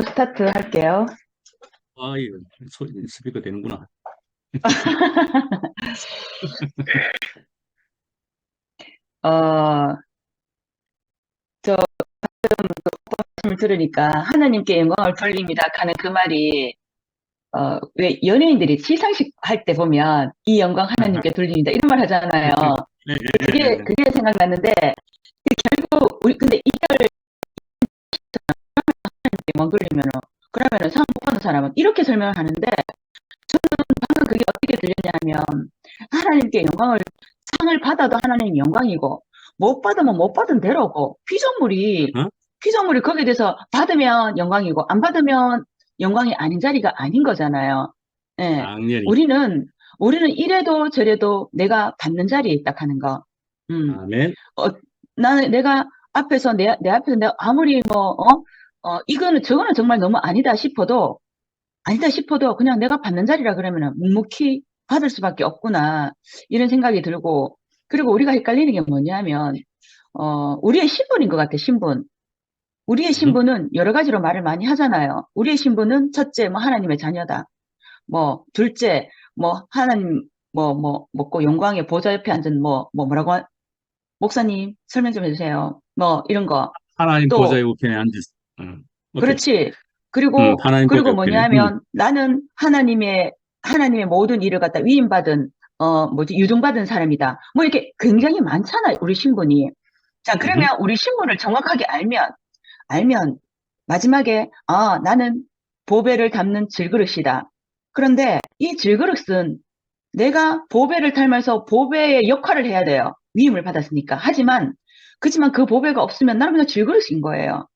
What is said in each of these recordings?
스타트 할게요. 아, 이거 스피커 되는구나. 어, 저 말씀을 들으니까 하나님께 영광을 돌립니다 하는 그 말이 왜 연예인들이 시상식 할 때 보면 이 영광 아하. 하나님께 돌립니다 이런 말 하잖아요. 예, 예, 예, 그게 예. 그게 생각났는데 결국 우리 근데 이걸 영광 돌리면은 그러면은 상 못 받는 사람은 이렇게 설명을 하는데 방금 그게 어떻게 들렸냐면 하나님께 영광을 상을 받아도 하나님 영광이고 못 받으면 못 받은 대로고 어? 피조물이 거기에 대해서 받으면 영광이고 안 받으면 영광이 아닌 자리가 아닌 거잖아요. 예. 당연히. 우리는 우리는 이래도 저래도 내가 받는 자리에 있다 하는 거. 음. 아멘. 어, 나는 내가 앞에서 내 앞에서 내가 아무리 이거는 저거는 정말 너무 아니다 싶어도 그냥 내가 받는 자리라 그러면은 묵묵히 받을 수밖에 없구나. 이런 생각이 들고, 그리고 우리가 헷갈리는 게 뭐냐면, 우리의 신분인 것 같아, 신분. 우리의 음, 신분은 여러 가지로 말을 많이 하잖아요. 우리의 신분은 첫째, 뭐, 하나님의 자녀다. 뭐, 둘째, 뭐, 하나님, 꼭 영광의 보좌 옆에 앉은 목사님, 설명 좀 해주세요. 뭐, 이런 거. 하나님 보좌의 또, 우편에 앉았어. 오케이. 그렇지. 그리고, 하나님 보좌의 그리고 우편에. 뭐냐면 나는 하나님의 모든 일을 갖다 위임받은, 유종받은 사람이다. 뭐 이렇게 굉장히 많잖아요. 우리 신분이. 자, 음, 그러면 우리 신분을 정확하게 알면, 마지막에, 나는 보배를 담는 질그릇이다. 그런데 이 질그릇은 내가 보배를 달면서 보배의 역할을 해야 돼요. 위임을 받았으니까. 그지만 그 보배가 없으면 나는 그냥 질그릇인 거예요.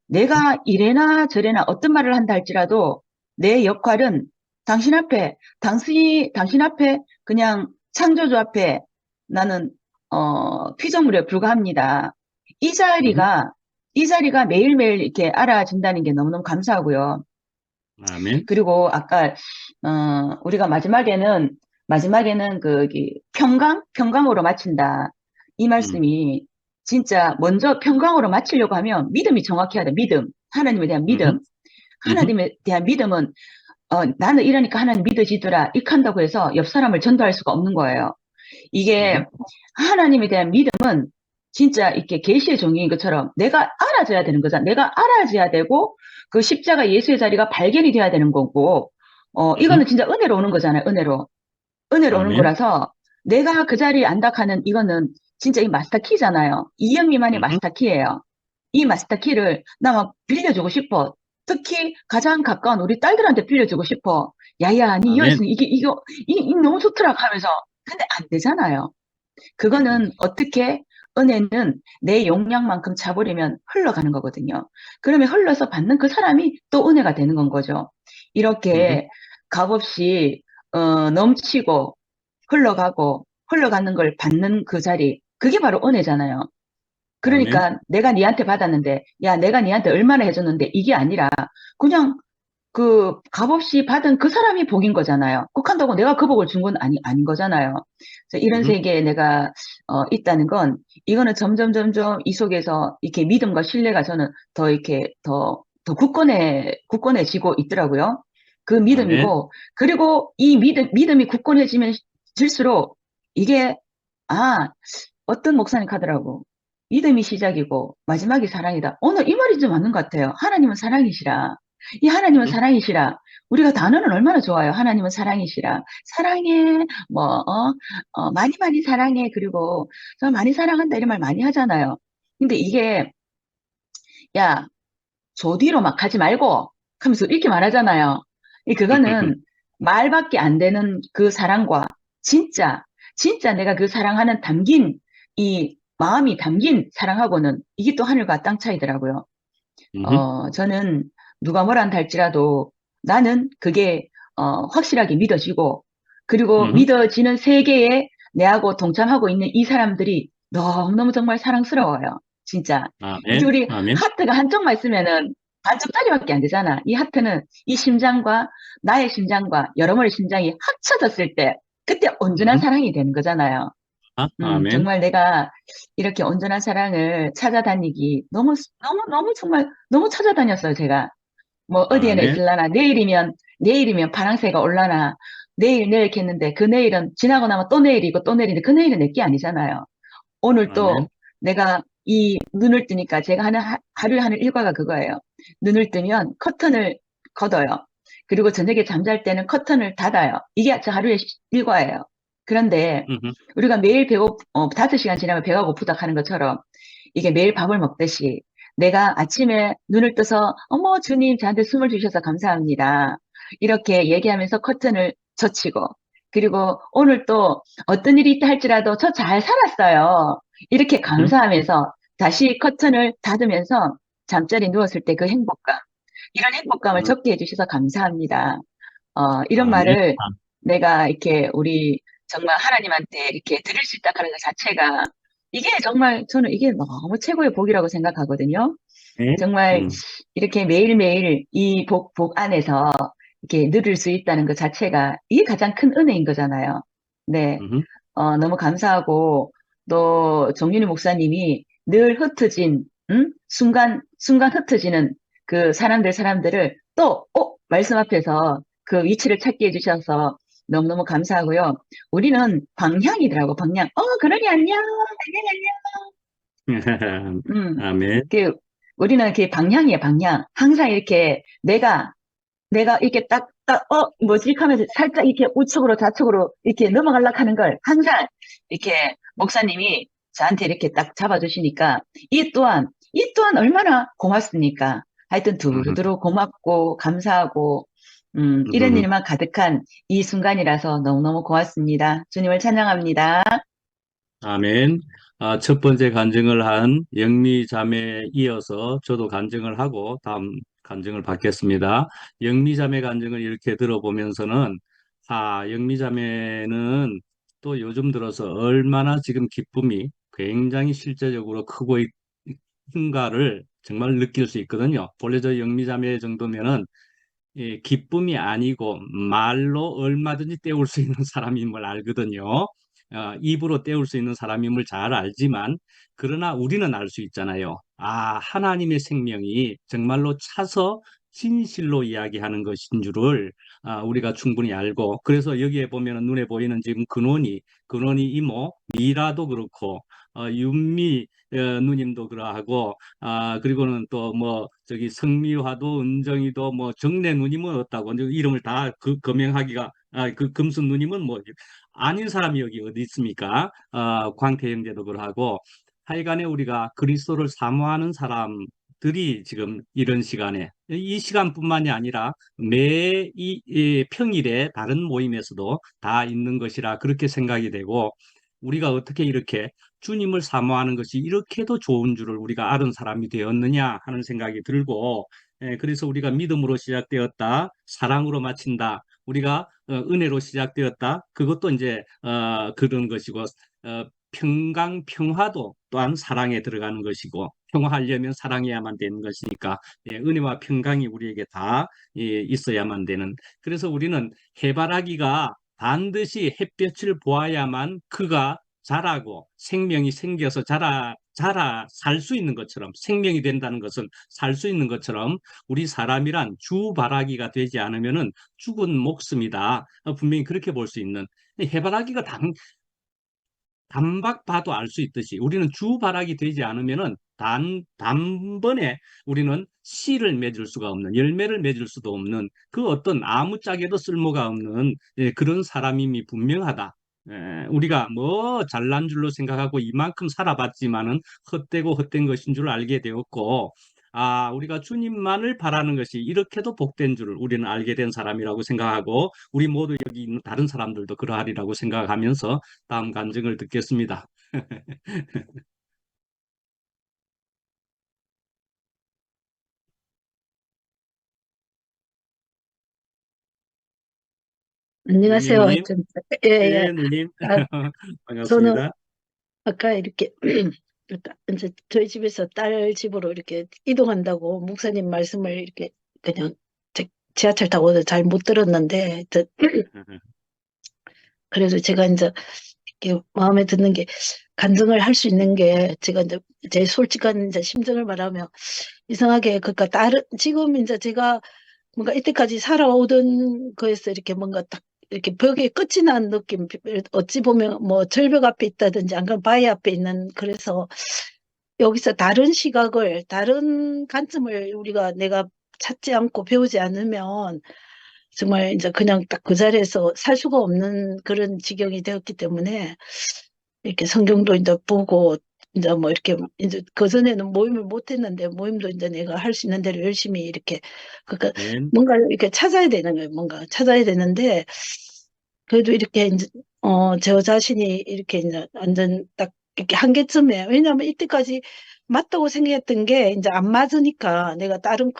내가 이래나 저래나 어떤 말을 한다 할지라도 내 역할은 당신 앞에 그냥 창조주 앞에 나는 피조물에 불과합니다. 이 음, 자리가 이 자리가 매일매일 이렇게 알아진다는 게 너무너무 감사하고요. 아멘. 그리고 아까 우리가 마지막에는 평강으로 마친다. 이 음, 말씀이 진짜 먼저 평강으로 마치려고 하면 믿음이 정확해야 돼. 믿음. 하나님에 대한 음, 믿음. 음, 하나님에 대한 믿음은 나는 이러니까 하나님 믿어지더라. 이렇게 한다고 해서 옆 사람을 전도할 수가 없는 거예요. 이게 하나님에 대한 믿음은 진짜 이렇게 계시의 종인 것처럼 내가 알아줘야 되는 거잖아. 내가 알아줘야 되고 그 십자가 예수의 자리가 발견이 돼야 되는 거고 음, 이거는 진짜 은혜로 오는 거잖아요. 은혜로 오는 아멘. 거라서 내가 그 자리에 안다 하는 이거는 진짜 이 마스터 키잖아요. 이영미만의 음, 마스터 키예요. 이 마스터 키를 나 막 빌려주고 싶어. 특히 가장 가까운 우리 딸들한테 빌려주고 싶어. 야야, 니 여기 아멘. 있으니 이게 너무 좋더라 하면서. 근데 안 되잖아요. 그거는 어떻게 은혜는 내 용량만큼 차버리면 흘러가는 거거든요. 그러면 흘러서 받는 그 사람이 또 은혜가 되는 건 거죠. 음, 이렇게 값없이 넘치고 흘러가는 걸 받는 그 자리, 그게 바로 은혜잖아요. 아멘. 그러니까 내가 니한테 받았는데, 야, 내가 니한테 얼마나 해줬는데 이게 아니라 그냥 그 값없이 받은 그 사람이 복인 거잖아요. 꼭 한다고 내가 그 복을 준 건 아닌 거잖아요. 그래서 이런 음, 세계에 내가 있다는 건 이거는 점점 이 속에서 이렇게 믿음과 신뢰가 저는 더 이렇게 더 굳건해지고 있더라고요. 그 아멘. 믿음이고, 그리고 이 믿음이 굳건해지면 질수록 이게, 아, 어떤 목사님 하더라고. 믿음이 시작이고 마지막이 사랑이다. 오늘 이 말이 좀 맞는 것 같아요. 하나님은 사랑이시라. 이 하나님은 음, 사랑이시라. 우리가 단어는 얼마나 좋아요. 하나님은 사랑이시라. 사랑해. 많이 많이 사랑해. 그리고 저 많이 사랑한다 이런 말 많이 하잖아요. 근데 이게 야, 저 뒤로 막 가지 말고 하면서 이렇게 말하잖아요. 그거는 말밖에 안 되는 그 사랑과 진짜 진짜 내가 그 사랑하는 이 마음이 담긴 사랑하고는 이게 또 하늘과 땅 차이더라고요. 음, 저는 누가 뭐라 한다 할지라도 나는 그게 확실하게 믿어지고 그리고 음, 믿어지는 세계에 내하고 동참하고 있는 이 사람들이 너무너무 정말 사랑스러워요. 진짜. 이게 아멘. 우리 아멘. 하트가 한쪽만 있으면은 반쪽짜리밖에 안 되잖아. 이 하트는 이 심장과 나의 심장과 여러분의 심장이 합쳐졌을 때 그때 온전한 음, 사랑이 되는 거잖아요. 아멘. 정말 내가 이렇게 온전한 사랑을 찾아다니기 너무, 너무, 너무 정말 너무 찾아다녔어요, 제가. 뭐 어디에나 아멘. 있을라나, 내일이면 파랑새가 올라나, 내일 이렇게 했는데 그 내일은 지나고 나면 또 내일이고 또 내일인데 그 내일은 내게 아니잖아요. 오늘 아멘. 또 내가 이 눈을 뜨니까 제가 하루에 하는 일과가 그거예요. 눈을 뜨면 커튼을 걷어요. 그리고 저녁에 잠잘 때는 커튼을 닫아요. 이게 저 하루의 일과예요. 그런데 음흠. 우리가 매일 5시간 지나면 배가 고프다 하는 것처럼 이게 매일 밥을 먹듯이 내가 아침에 눈을 떠서 어머 주님 저한테 숨을 주셔서 감사합니다. 이렇게 얘기하면서 커튼을 젖히고 그리고 오늘 또 어떤 일이 있다 할지라도 저 잘 살았어요. 이렇게 음흠. 감사하면서 다시 커튼을 닫으면서 잠자리 누웠을 때 그 행복감, 이런 행복감을 음, 적게 해주셔서 감사합니다. 이런 아멘. 말을 내가 이렇게 우리 정말 하나님한테 이렇게 드릴 수 있다 하는 것 자체가 이게 정말 저는 이게 너무 최고의 복이라고 생각하거든요. 네. 정말 이렇게 매일매일 이 복 안에서 이렇게 누릴 수 있다는 것 자체가 이게 가장 큰 은혜인 거잖아요. 네. 음흠. 너무 감사하고 또 정윤희 목사님이 늘 흩어진 순간 흩어지는 그 사람들을 또 말씀 앞에서 그 위치를 찾게 해주셔서 너무너무 감사하고요. 우리는 방향이더라고, 방향. 그러니 안녕, 안녕. 아멘. 그 우리는 그 방향이에요, 방향. 항상 이렇게 내가 이렇게 뭐지? 하면서 살짝 이렇게 우측으로 좌측으로 이렇게 넘어가려고 하는 걸 항상 이렇게 목사님이 저한테 이렇게 딱 잡아주시니까 이 또한 얼마나 고맙습니까? 하여튼 음흠. 두루두루 고맙고 감사하고, 이런 음흠. 일만 가득한 이 순간이라서 너무너무 고맙습니다. 주님을 찬양합니다. 아멘. 첫 번째 간증을 한 영미 자매에 이어서 저도 간증을 하고 다음 간증을 받겠습니다. 영미 자매 간증을 이렇게 들어보면서는 영미 자매는 또 요즘 들어서 얼마나 지금 기쁨이 굉장히 실제적으로 크고 있는가를 정말 느낄 수 있거든요. 본래 저 영미 자매 정도면은 기쁨이 아니고 말로 얼마든지 때울 수 있는 사람임을 알거든요. 입으로 때울 수 있는 사람임을 잘 알지만 그러나 우리는 알 수 있잖아요. 하나님의 생명이 정말로 차서 진실로 이야기하는 것인 줄을 우리가 충분히 알고 그래서 여기에 보면 눈에 보이는 지금 근원이 이모 미라도 그렇고 윤미 누님도 그러하고 그리고는 또 뭐 저기 성미화도 은정이도 뭐 정래 누님은 없다고 이제 이름을 다 거명하기가 그 금순 누님은 뭐 아닌 사람이 여기 어디 있습니까? 광태 형제도 그러하고 하여간에 우리가 그리스도를 사모하는 사람들이 지금 이런 시간에 이 시간뿐만이 아니라 매 이 평일에 다른 모임에서도 다 있는 것이라 그렇게 생각이 되고 우리가 어떻게 이렇게 주님을 사모하는 것이 이렇게도 좋은 줄을 우리가 아는 사람이 되었느냐 하는 생각이 들고 그래서 우리가 믿음으로 시작되었다 사랑으로 마친다 우리가 은혜로 시작되었다 그것도 이제 그런 것이고 평강 평화도 또한 사랑에 들어가는 것이고 평화하려면 사랑해야만 되는 것이니까 은혜와 평강이 우리에게 다 있어야만 되는 그래서 우리는 해바라기가 반드시 햇볕을 보아야만 그가 자라고 생명이 생겨서 자라 살 수 있는 것처럼 생명이 된다는 것은 살 수 있는 것처럼 우리 사람이란 주바라기가 되지 않으면은 죽은 목숨이다. 분명히 그렇게 볼 수 있는 해바라기가 단박 봐도 알 수 있듯이 우리는 주바라기 되지 않으면은 단번에 우리는 씨를 맺을 수가 없는 열매를 맺을 수도 없는 그 어떤 아무짝에도 쓸모가 없는 그런 사람임이 분명하다. 우리가 뭐 잘난 줄로 생각하고 이만큼 살아봤지만은 헛되고 헛된 것인 줄 알게 되었고 우리가 주님만을 바라는 것이 이렇게도 복된 줄을 우리는 알게 된 사람이라고 생각하고 우리 모두 여기 있는 다른 사람들도 그러하리라고 생각하면서 다음 간증을 듣겠습니다. 영미 안녕하세요. 누님, 하여튼, 예, 예. 예, 누님, 아, 저는 반갑습니다. 아까 이렇게, 이제 저희 집에서 딸 집으로 이렇게 이동한다고 목사님 말씀을 이렇게 그냥 지하철 타고 잘 못 들었는데, 그래서 제가 이제 이렇게 마음에 드는 게 간증을 할 수 있는 게 제가 이제 제 솔직한 이제 심정을 말하면 이상하게, 그러니까 지금 이제 제가 뭔가 이때까지 살아오던 거에서 이렇게 뭔가 딱 이렇게 벽에 끝이 난 느낌, 어찌 보면 뭐 절벽 앞에 있다든지 안 그러면 바위 앞에 있는, 그래서 여기서 다른 시각을, 다른 관점을 내가 찾지 않고 배우지 않으면 정말 이제 그냥 딱 그 자리에서 살 수가 없는 그런 지경이 되었기 때문에 이렇게 성경도 이제 보고 이제 뭐 이렇게 이제 그전에는 모임을 못 했는데 모임도 이제 내가 할 수 있는 대로 열심히 이렇게 그러니까 아멘. 뭔가 이렇게 찾아야 되는 거예요. 뭔가 찾아야 되는데 그래도 이렇게 이제 저 자신이 이렇게 이제 완전 딱 이렇게 한계점에, 왜냐하면 이때까지 맞다고 생각했던 게 이제 안 맞으니까 내가 다른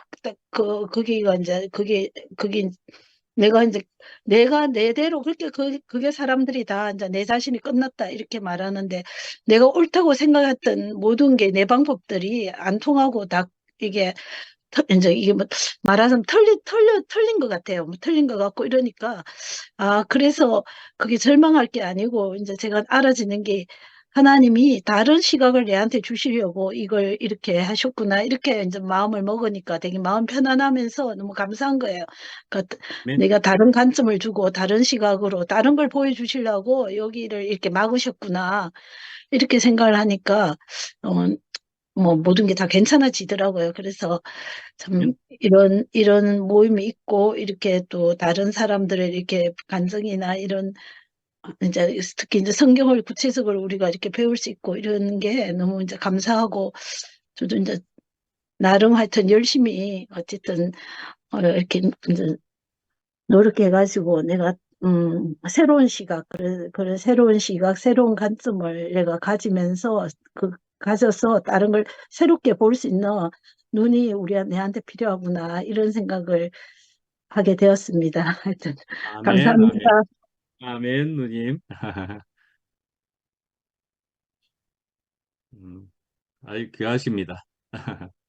거기가 이제 그게 내가 이제 내가 내대로 그렇게 그게 사람들이 다 이제 내 자신이 끝났다 이렇게 말하는데 내가 옳다고 생각했던 모든 게 내 방법들이 안 통하고 다 이게 이제 이게 뭐 말하자면 틀린 것 같아요. 뭐 틀린 것 같고 이러니까 그래서 그게 절망할 게 아니고 이제 제가 알아지는 게 하나님이 다른 시각을 내한테 주시려고 이걸 이렇게 하셨구나. 이렇게 이제 마음을 먹으니까 되게 마음 편안하면서 너무 감사한 거예요. 그러니까 아멘. 내가 다른 관점을 주고 다른 시각으로 다른 걸 보여주시려고 여기를 이렇게 막으셨구나. 이렇게 생각을 하니까, 어, 뭐 모든 게 다 괜찮아지더라고요. 그래서 참 아멘. 이런 모임이 있고 이렇게 또 다른 사람들의 이렇게 간증이나 이런 이제 특히 이제 성경을 구체적으로 우리가 이렇게 배울 수 있고 이런 게 너무 이제 감사하고 저도 이제 나름 하여튼 열심히 어쨌든 이렇게 이제 노력해가지고 내가 새로운 시각 그런 새로운 시각 새로운 관점을 내가 가지면서 가져서 다른 걸 새롭게 볼 수 있는 눈이 내한테 필요하구나 이런 생각을 하게 되었습니다. 하여튼 아멘. 감사합니다. 아멘. 아멘, 누님. 아유, 귀하십니다.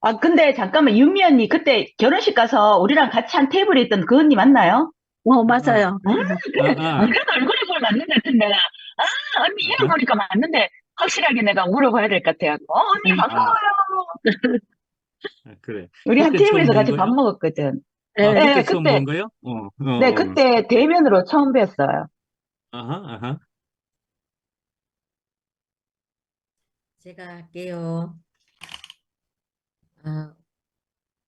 아, 근데 잠깐만, 유미 언니, 그때 결혼식 가서 우리랑 같이 한 테이블에 있던 그 언니 맞나요? 아, 맞아요. 아, 아, 그래. 안 아, 그래도 얼굴이 보면 맞는 것 같은데. 언니 이름 아하, 보니까 맞는데, 확실하게 내가 물어봐야 될 것 같아요. 언니 음, 아, 반가워요. 그래. 우리 한 그때 처음 테이블에서 본 같이 밥 거요? 먹었거든. 아, 예, 그때 네, 처음 본 그때, 거요? 네, 그때 대면으로 처음 뵀어요. 아하, 아하. 제가 할게요.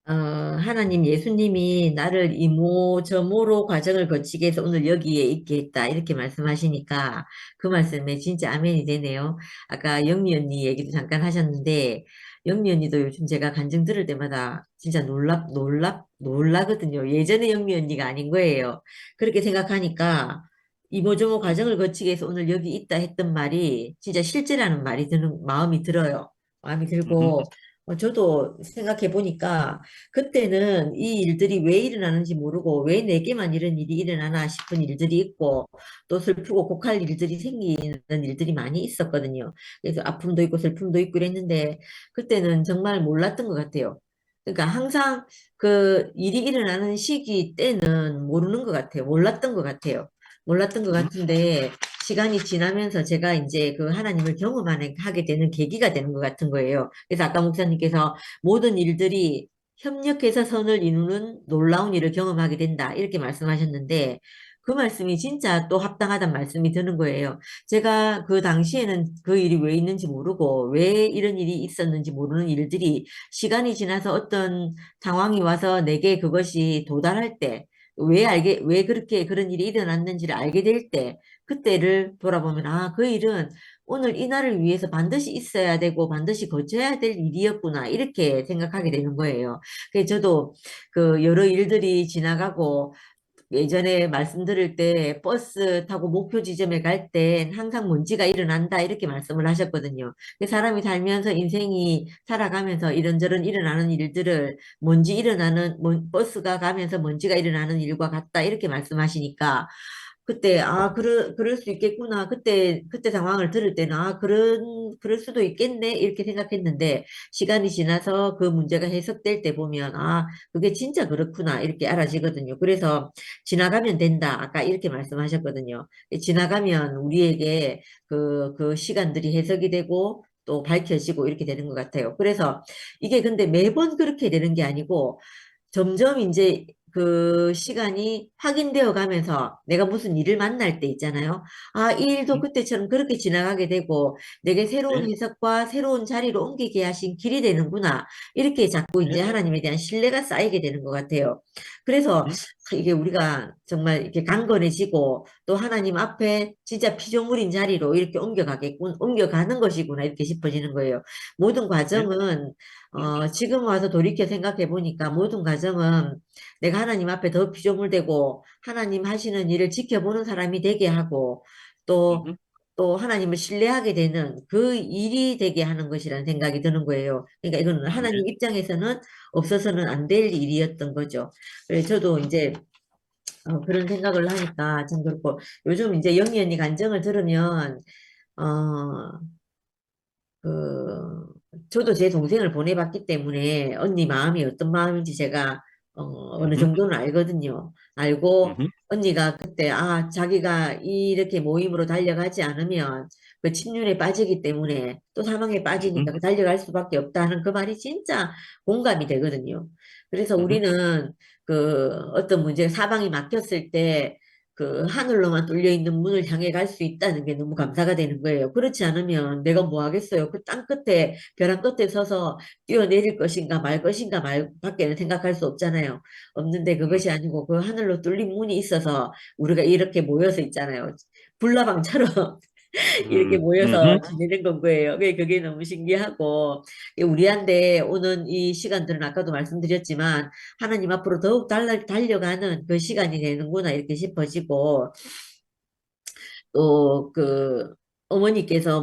아, 하나님 예수님이 나를 이모 저모로 과정을 거치게 해서 오늘 여기에 있게 했다. 이렇게 말씀하시니까 그 말씀에 진짜 아멘이 되네요. 아까 영미 언니 얘기도 잠깐 하셨는데 영미 언니도 요즘 제가 간증 들을 때마다 진짜 놀라거든요. 예전에 영미 언니가 아닌 거예요. 그렇게 생각하니까 이모 저모 과정을 거치게 해서 오늘 여기 있다 했던 말이 진짜 실제라는 말이 드는 마음이 들어요. 마음이 음흠. 들고 저도 생각해 보니까 그때는 이 일들이 왜 일어나는지 모르고 왜 내게만 이런 일이 일어나나 싶은 일들이 있고 또 슬프고 곡할 일들이 생기는 일들이 많이 있었거든요. 그래서 아픔도 있고 슬픔도 있고 그랬는데 그때는 정말 몰랐던 것 같아요. 그러니까 항상 그 일이 일어나는 시기 때는 모르는 것 같아요. 몰랐던 것 같아요. 몰랐던 것 같은데 시간이 지나면서 제가 이제 그 하나님을 경험하게 되는 계기가 되는 것 같은 거예요. 그래서 아까 목사님께서 모든 일들이 협력해서 선을 이루는 놀라운 일을 경험하게 된다. 이렇게 말씀하셨는데 그 말씀이 진짜 또 합당하다는 말씀이 드는 거예요. 제가 그 당시에는 그 일이 왜 있는지 모르고 왜 이런 일이 있었는지 모르는 일들이 시간이 지나서 어떤 상황이 와서 내게 그것이 도달할 때 왜 그렇게 그런 일이 일어났는지를 알게 될 때, 그때를 돌아보면, 그 일은 오늘 이 날을 위해서 반드시 있어야 되고 반드시 거쳐야 될 일이었구나. 이렇게 생각하게 되는 거예요. 그래서 저도 그 여러 일들이 지나가고 예전에 말씀드릴 때 버스 타고 목표 지점에 갈 땐 항상 먼지가 일어난다 이렇게 말씀을 하셨거든요. 그 사람이 살면서 인생이 살아가면서 이런저런 일어나는 일들을 버스가 가면서 먼지가 일어나는 일과 같다 이렇게 말씀하시니까 그때 그럴 수 있겠구나. 그때 상황을 들을 때는 그럴 수도 있겠네 이렇게 생각했는데 시간이 지나서 그 문제가 해석될 때 보면 그게 진짜 그렇구나 이렇게 알아지거든요. 그래서 지나가면 된다. 아까 이렇게 말씀하셨거든요. 지나가면 우리에게 그 시간들이 해석이 되고 또 밝혀지고 이렇게 되는 것 같아요. 그래서 이게 근데 매번 그렇게 되는 게 아니고 점점 이제 그 시간이 확인되어 가면서 내가 무슨 일을 만날 때 있잖아요. 아, 이 일도 그때처럼 그렇게 지나가게 되고 내게 새로운 네, 해석과 새로운 자리로 옮기게 하신 길이 되는구나. 이렇게 자꾸 이제 네, 하나님에 대한 신뢰가 쌓이게 되는 것 같아요. 그래서 네, 이게 우리가 정말 이렇게 강건해지고 또 하나님 앞에 진짜 피조물인 자리로 이렇게 옮겨가는 것이구나 이렇게 싶어지는 거예요. 모든 네, 과정은 지금 와서 돌이켜 생각해 보니까 모든 과정은 내가 하나님 앞에 더 피조물 되고 하나님 하시는 일을 지켜보는 사람이 되게 하고 또 음, 또 하나님을 신뢰하게 되는 그 일이 되게 하는 것이라는 생각이 드는 거예요. 그러니까 이거는 아멘. 하나님 입장에서는 없어서는 안 될 일이었던 거죠. 그래서 저도 이제 그런 생각을 하니까 참 그렇고 요즘 이제 영희 언니 간증을 들으면 어, 그 저도 제 동생을 보내봤기 때문에 언니 마음이 어떤 마음인지 제가 어느 음, 정도는 알거든요. 알고 음, 언니가 그때 아 자기가 이렇게 모임으로 달려가지 않으면 그 침륜에 빠지기 때문에 또 사망에 음, 빠지니까 그 달려갈 수밖에 없다는 그 말이 진짜 공감이 되거든요. 그래서 음, 우리는 그 어떤 문제 사방이 막혔을 때 그 하늘로만 뚫려 있는 문을 향해 갈 수 있다는 게 너무 감사가 되는 거예요. 그렇지 않으면 내가 뭐 하겠어요? 그 땅 끝에 벼랑 끝에 서서 뛰어내릴 것인가 말 것인가 말 밖에는 생각할 수 없잖아요. 없는데 그것이 아니고 그 하늘로 뚫린 문이 있어서 우리가 이렇게 모여서 있잖아요. 불나방처럼 이렇게 모여서 지내는 건 거예요. 그게 너무 신기하고 우리한테 오는 이 시간들은 아까도 말씀드렸지만 하나님 앞으로 더욱 달려가는 그 시간이 되는구나 이렇게 싶어지고 또 그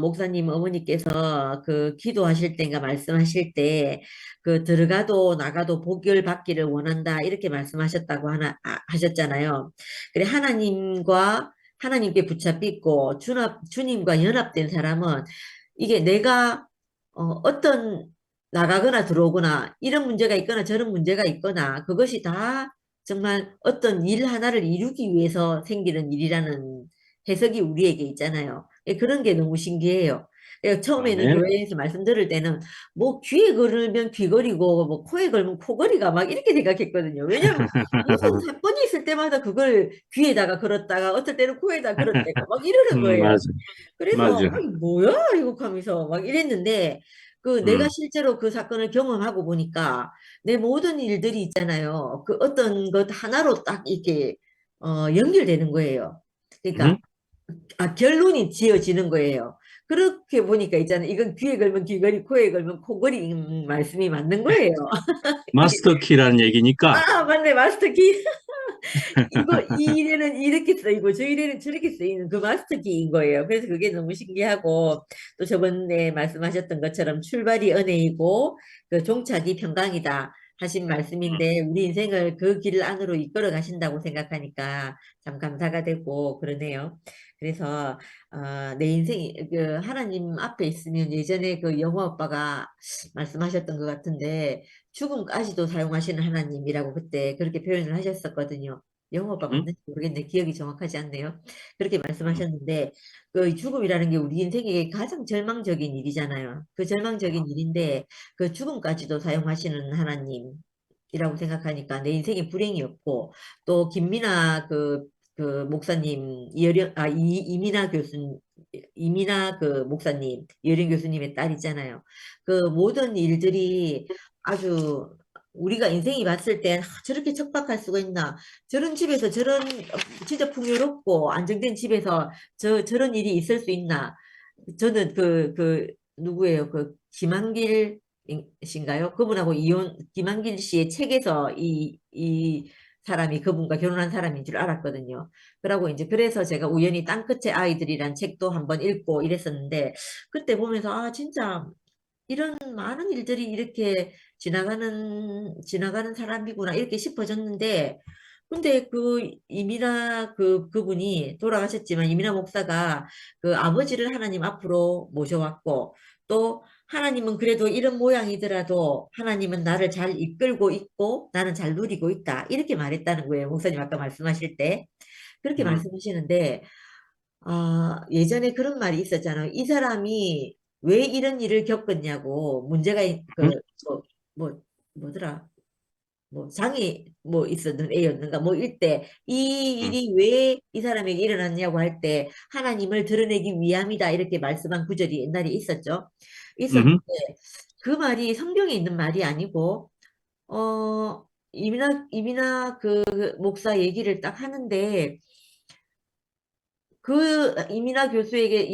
목사님 어머니께서 그 기도하실 때인가 말씀하실 때 그 들어가도 나가도 복을 받기를 원한다 이렇게 말씀하셨다고 하셨잖아요. 그래 하나님께 붙잡히고 주님과 연합된 사람은 이게 내가 어떤 나가거나 들어오거나 이런 문제가 있거나 저런 문제가 있거나 그것이 다 정말 어떤 일 하나를 이루기 위해서 생기는 일이라는 해석이 우리에게 있잖아요. 그런 게 너무 신기해요. 처음에는 아멘. 교회에서 말씀 들을 때는 뭐 귀에 걸으면 귀걸이고 뭐 코에 걸면 코걸이가 막 이렇게 생각했거든요. 왜냐면 무슨 사건이 있을 때마다 그걸 귀에다가 걸었다가 어떨 때는 코에다 걸었다가 막 이러는 거예요. 맞아, 그래서 맞아. 아이 뭐야 이거 하면서 막 이랬는데 그 내가 음, 실제로 그 사건을 경험하고 보니까 내 모든 일들이 있잖아요. 그 어떤 것 하나로 딱 이렇게 연결되는 거예요. 음, 그러니까 결론이 지어지는 거예요. 그렇게 보니까 있잖아요. 이건 귀에 걸면 귀걸이, 코에 걸면 코걸이 말씀이 맞는 거예요. 마스터 키라는 얘기니까. 아, 맞네, 마스터 키. 이 일에는 이렇게 쓰이고 저 일에는 저렇게 쓰이는 그 마스터 키인 거예요. 그래서 그게 너무 신기하고 또 저번에 말씀하셨던 것처럼 출발이 은혜이고 그 종착이 평강이다 하신 말씀인데 우리 인생을 그 길 안으로 이끌어 가신다고 생각하니까 참 감사가 되고 그러네요. 그래서 내 인생이 그 하나님 앞에 있으면 예전에 그 영호 오빠가 말씀하셨던 것 같은데 죽음까지도 사용하시는 하나님이라고 그때 그렇게 표현을 하셨었거든요. 영어가 음, 맞는지 모르겠네. 기억이 정확하지 않네요. 그렇게 음, 말씀하셨는데, 그 죽음이라는 게 우리 인생에 가장 절망적인 일이잖아요. 그 절망적인 일인데, 그 죽음까지도 사용하시는 하나님이라고 생각하니까 내 인생에 불행이 없고, 또 김민아 그 목사님, 이민아 그 목사님, 이여령 교수님의 딸 있잖아요. 그 모든 일들이 아주 우리가 인생이 봤을 때 저렇게 척박할 수가 있나 저런 집에서 저런 진짜 풍요롭고 안정된 집에서 저런 일이 있을 수 있나 저는 누구예요 그 김한길 씨인가요 그분하고 김한길 씨의 책에서 이 사람이 그분과 결혼한 사람인 줄 알았거든요. 그러고 이제 그래서 제가 우연히 땅끝의 아이들이란 책도 한번 읽고 이랬었는데 그때 보면서 아 진짜 이런 많은 일들이 이렇게 지나가는 사람이구나, 이렇게 싶어졌는데, 근데 그분이 돌아가셨지만, 이민아 목사가 그 아버지를 하나님 앞으로 모셔왔고, 또 하나님은 그래도 이런 모양이더라도 하나님은 나를 잘 이끌고 있고, 나는 잘 누리고 있다. 이렇게 말했다는 거예요. 목사님 아까 말씀하실 때. 그렇게 음, 말씀하시는데, 예전에 그런 말이 있었잖아요. 이 사람이 왜 이런 일을 겪었냐고, 문제가, 음, 뭐, 뭐, 뭐더라. 뭐 장애 뭐 있었는 애였는가 뭐 일 때 이 음, 일이 왜 이 사람에게 일어났냐고 할 때 하나님을 드러내기 위함이다 이렇게 말씀한 구절이 옛날에 있었죠. 있었는데 음, 그 말이 성경에 있는 말이 아니고 이민아 그 목사 얘기를 딱 하는데 그 이민아 교수에게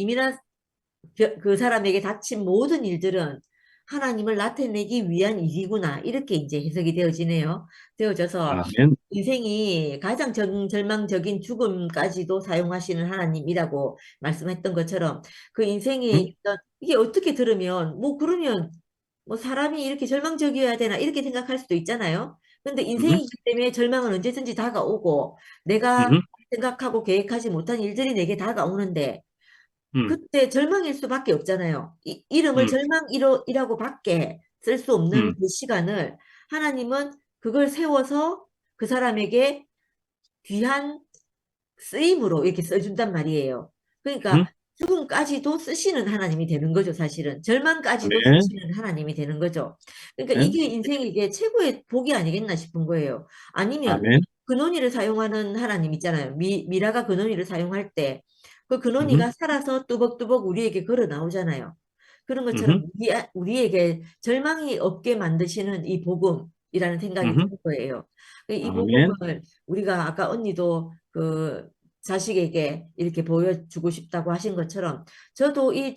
그 사람에게 닥친 모든 일들은 하나님을 나타내기 위한 일이구나. 이렇게 이제 해석이 되어지네요. 되어져서 아멘. 인생이 가장 절망적인 죽음까지도 사용하시는 하나님이라고 말씀했던 것처럼 그 인생이 음, 이게 어떻게 들으면 뭐 그러면 뭐 사람이 이렇게 절망적이어야 되나 이렇게 생각할 수도 있잖아요. 근데 음, 인생이기 때문에 절망은 언제든지 다가오고 내가 음, 생각하고 계획하지 못한 일들이 내게 다가오는데 음, 그때 절망일 수밖에 없잖아요. 이름을 음, 절망이라고 밖에 쓸 수 없는 음, 그 시간을 하나님은 그걸 세워서 그 사람에게 귀한 쓰임으로 이렇게 써준단 말이에요. 음, 그러니까 죽음까지도 쓰시는 하나님이 되는 거죠, 사실은. 절망까지도 아멘. 쓰시는 하나님이 되는 거죠. 그러니까 아멘. 이게 인생에게 최고의 복이 아니겠나 싶은 거예요. 아니면 아멘. 근원이를 사용하는 하나님 있잖아요. 미라가 근원이를 사용할 때 그 음, 근원이가 살아서 뚜벅뚜벅 우리에게 걸어 나오잖아요. 그런 것처럼 음, 우리에게 절망이 없게 만드시는 이 복음이라는 생각이 음, 드는 거예요. 이 아멘. 복음을 우리가 아까 언니도 그 자식에게 이렇게 보여주고 싶다고 하신 것처럼 저도 이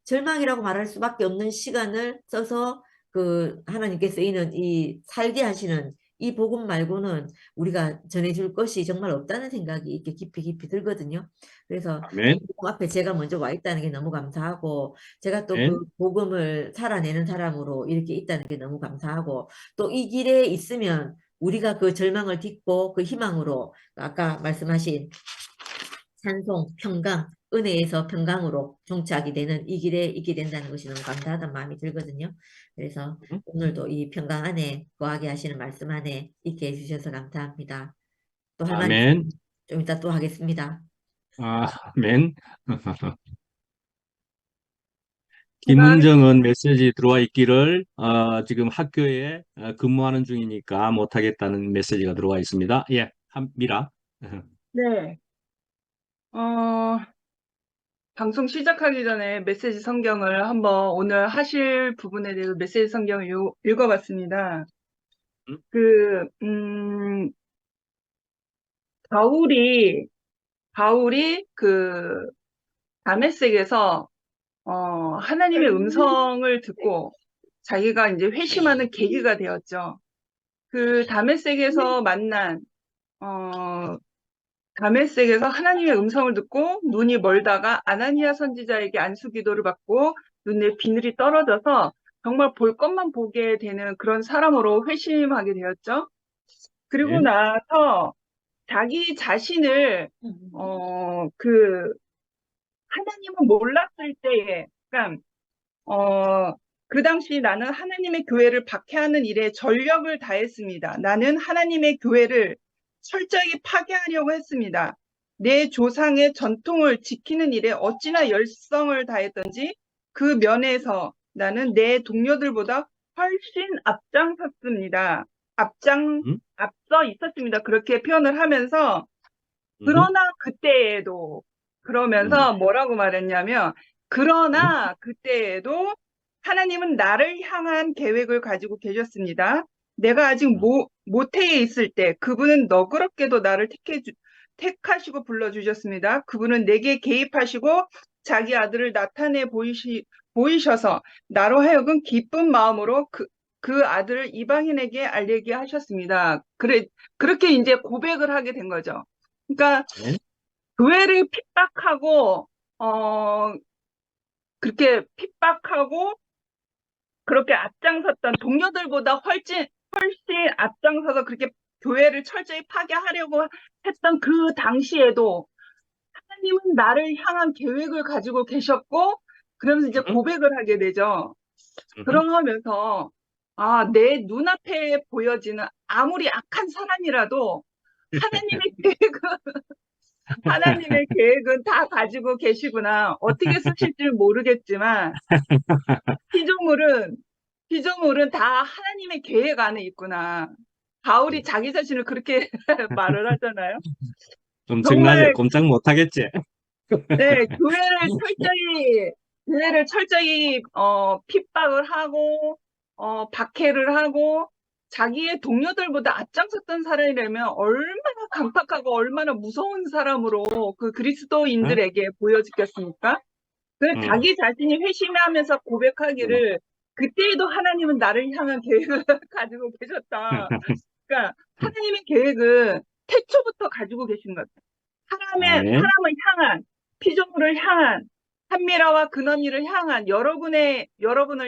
절망이라고 말할 수밖에 없는 시간을 써서 그 하나님께 쓰이는 이 살게 하시는 이 복음 말고는 우리가 전해줄 것이 정말 없다는 생각이 이렇게 깊이 깊이 들거든요. 그래서 이 아멘. 복음 앞에 제가 먼저 와 있다는 게 너무 감사하고 제가 또 아멘. 그 복음을 살아내는 사람으로 이렇게 있다는 게 너무 감사하고 또 이 길에 있으면 우리가 그 절망을 딛고 그 희망으로 아까 말씀하신 찬송, 평강, 은혜에서 평강으로 종착이 되는 이 길에 있게 된다는 것이 너무 감사하다는 마음이 들거든요. 그래서 음, 오늘도 이 평강 안에 거하게 하시는 말씀 안에 있게 해주셔서 감사합니다. 또 할 말 아멘. 있으면 좀 이따 또 하겠습니다. 아멘. 제가 김은정은 메시지 들어와 있기를 지금 학교에 근무하는 중이니까 못하겠다는 메시지가 들어와 있습니다. 예, 미라. 네, 어, 방송 시작하기 전에 메시지 성경을 한번 오늘 하실 부분에 대해서 메시지 성경을 읽어봤습니다. 음, 그, 바울이, 그, 다메섹에서, 하나님의 음성을 듣고 자기가 이제 회심하는 계기가 되었죠. 그 다메섹에서 만난, 어, 다메섹에서 하나님의 음성을 듣고 눈이 멀다가 아나니아 선지자에게 안수 기도를 받고 눈에 비늘이 떨어져서 정말 볼 것만 보게 되는 그런 사람으로 회심하게 되었죠. 그리고 아멘. 나서 자기 자신을 그 하나님을 몰랐을 때에, 그러니까 그 당시 나는 하나님의 교회를 박해하는 일에 전력을 다했습니다. 나는 하나님의 교회를 철저히 파괴하려고 했습니다. 내 조상의 전통을 지키는 일에 어찌나 열성을 다했던지 그 면에서 나는 내 동료들보다 훨씬 앞장섰습니다. 음, 앞서 있었습니다. 그렇게 표현을 하면서 음, 그러나 그때에도 음, 그러면서 뭐라고 말했냐면 그러나 그때에도 하나님은 나를 향한 계획을 가지고 계셨습니다. 내가 아직 모태에 있을 때 그분은 너그럽게도 나를 택하시고 불러주셨습니다. 그분은 내게 개입하시고 자기 아들을 나타내 보이셔서 나로 하여금 기쁜 마음으로 그 아들을 이방인에게 알리게 하셨습니다. 그렇게 이제 고백을 하게 된 거죠. 그러니까 아멘. 교회를 핍박하고 어 그렇게 핍박하고 그렇게 앞장섰던 동료들보다 훨씬 앞장서서 그렇게 교회를 철저히 파괴하려고 했던 그 당시에도 하나님은 나를 향한 계획을 가지고 계셨고 그러면서 이제 음, 고백을 하게 되죠. 음, 그러면서 내 눈앞에 보여지는 아무리 악한 사람이라도 하나님의 하나님의 계획은 다 가지고 계시구나. 어떻게 쓰실지 모르겠지만, 피조물은 피조물은 다 하나님의 계획 안에 있구나. 바울이 자기 자신을 그렇게 말을 하잖아요. 엄청나죠? 정말 꼼짝 못하겠지? 네, 교회를 철저히 핍박을 하고 박해를 하고 자기의 동료들보다 앞장섰던 사람이라면 얼마나 강팍하고 얼마나 무서운 사람으로 그 어? 그리스도인들에게 보여지겠습니까? 그 응. 자기 자신이 회심하면서 고백하기를 그때에도 하나님은 나를 향한 계획을 가지고 계셨다. 그러니까 하나님의 계획은 태초부터 가지고 계신 것. 아멘. 사람을 향한, 피조물을 향한, 한미라와 근원이를 향한 여러분을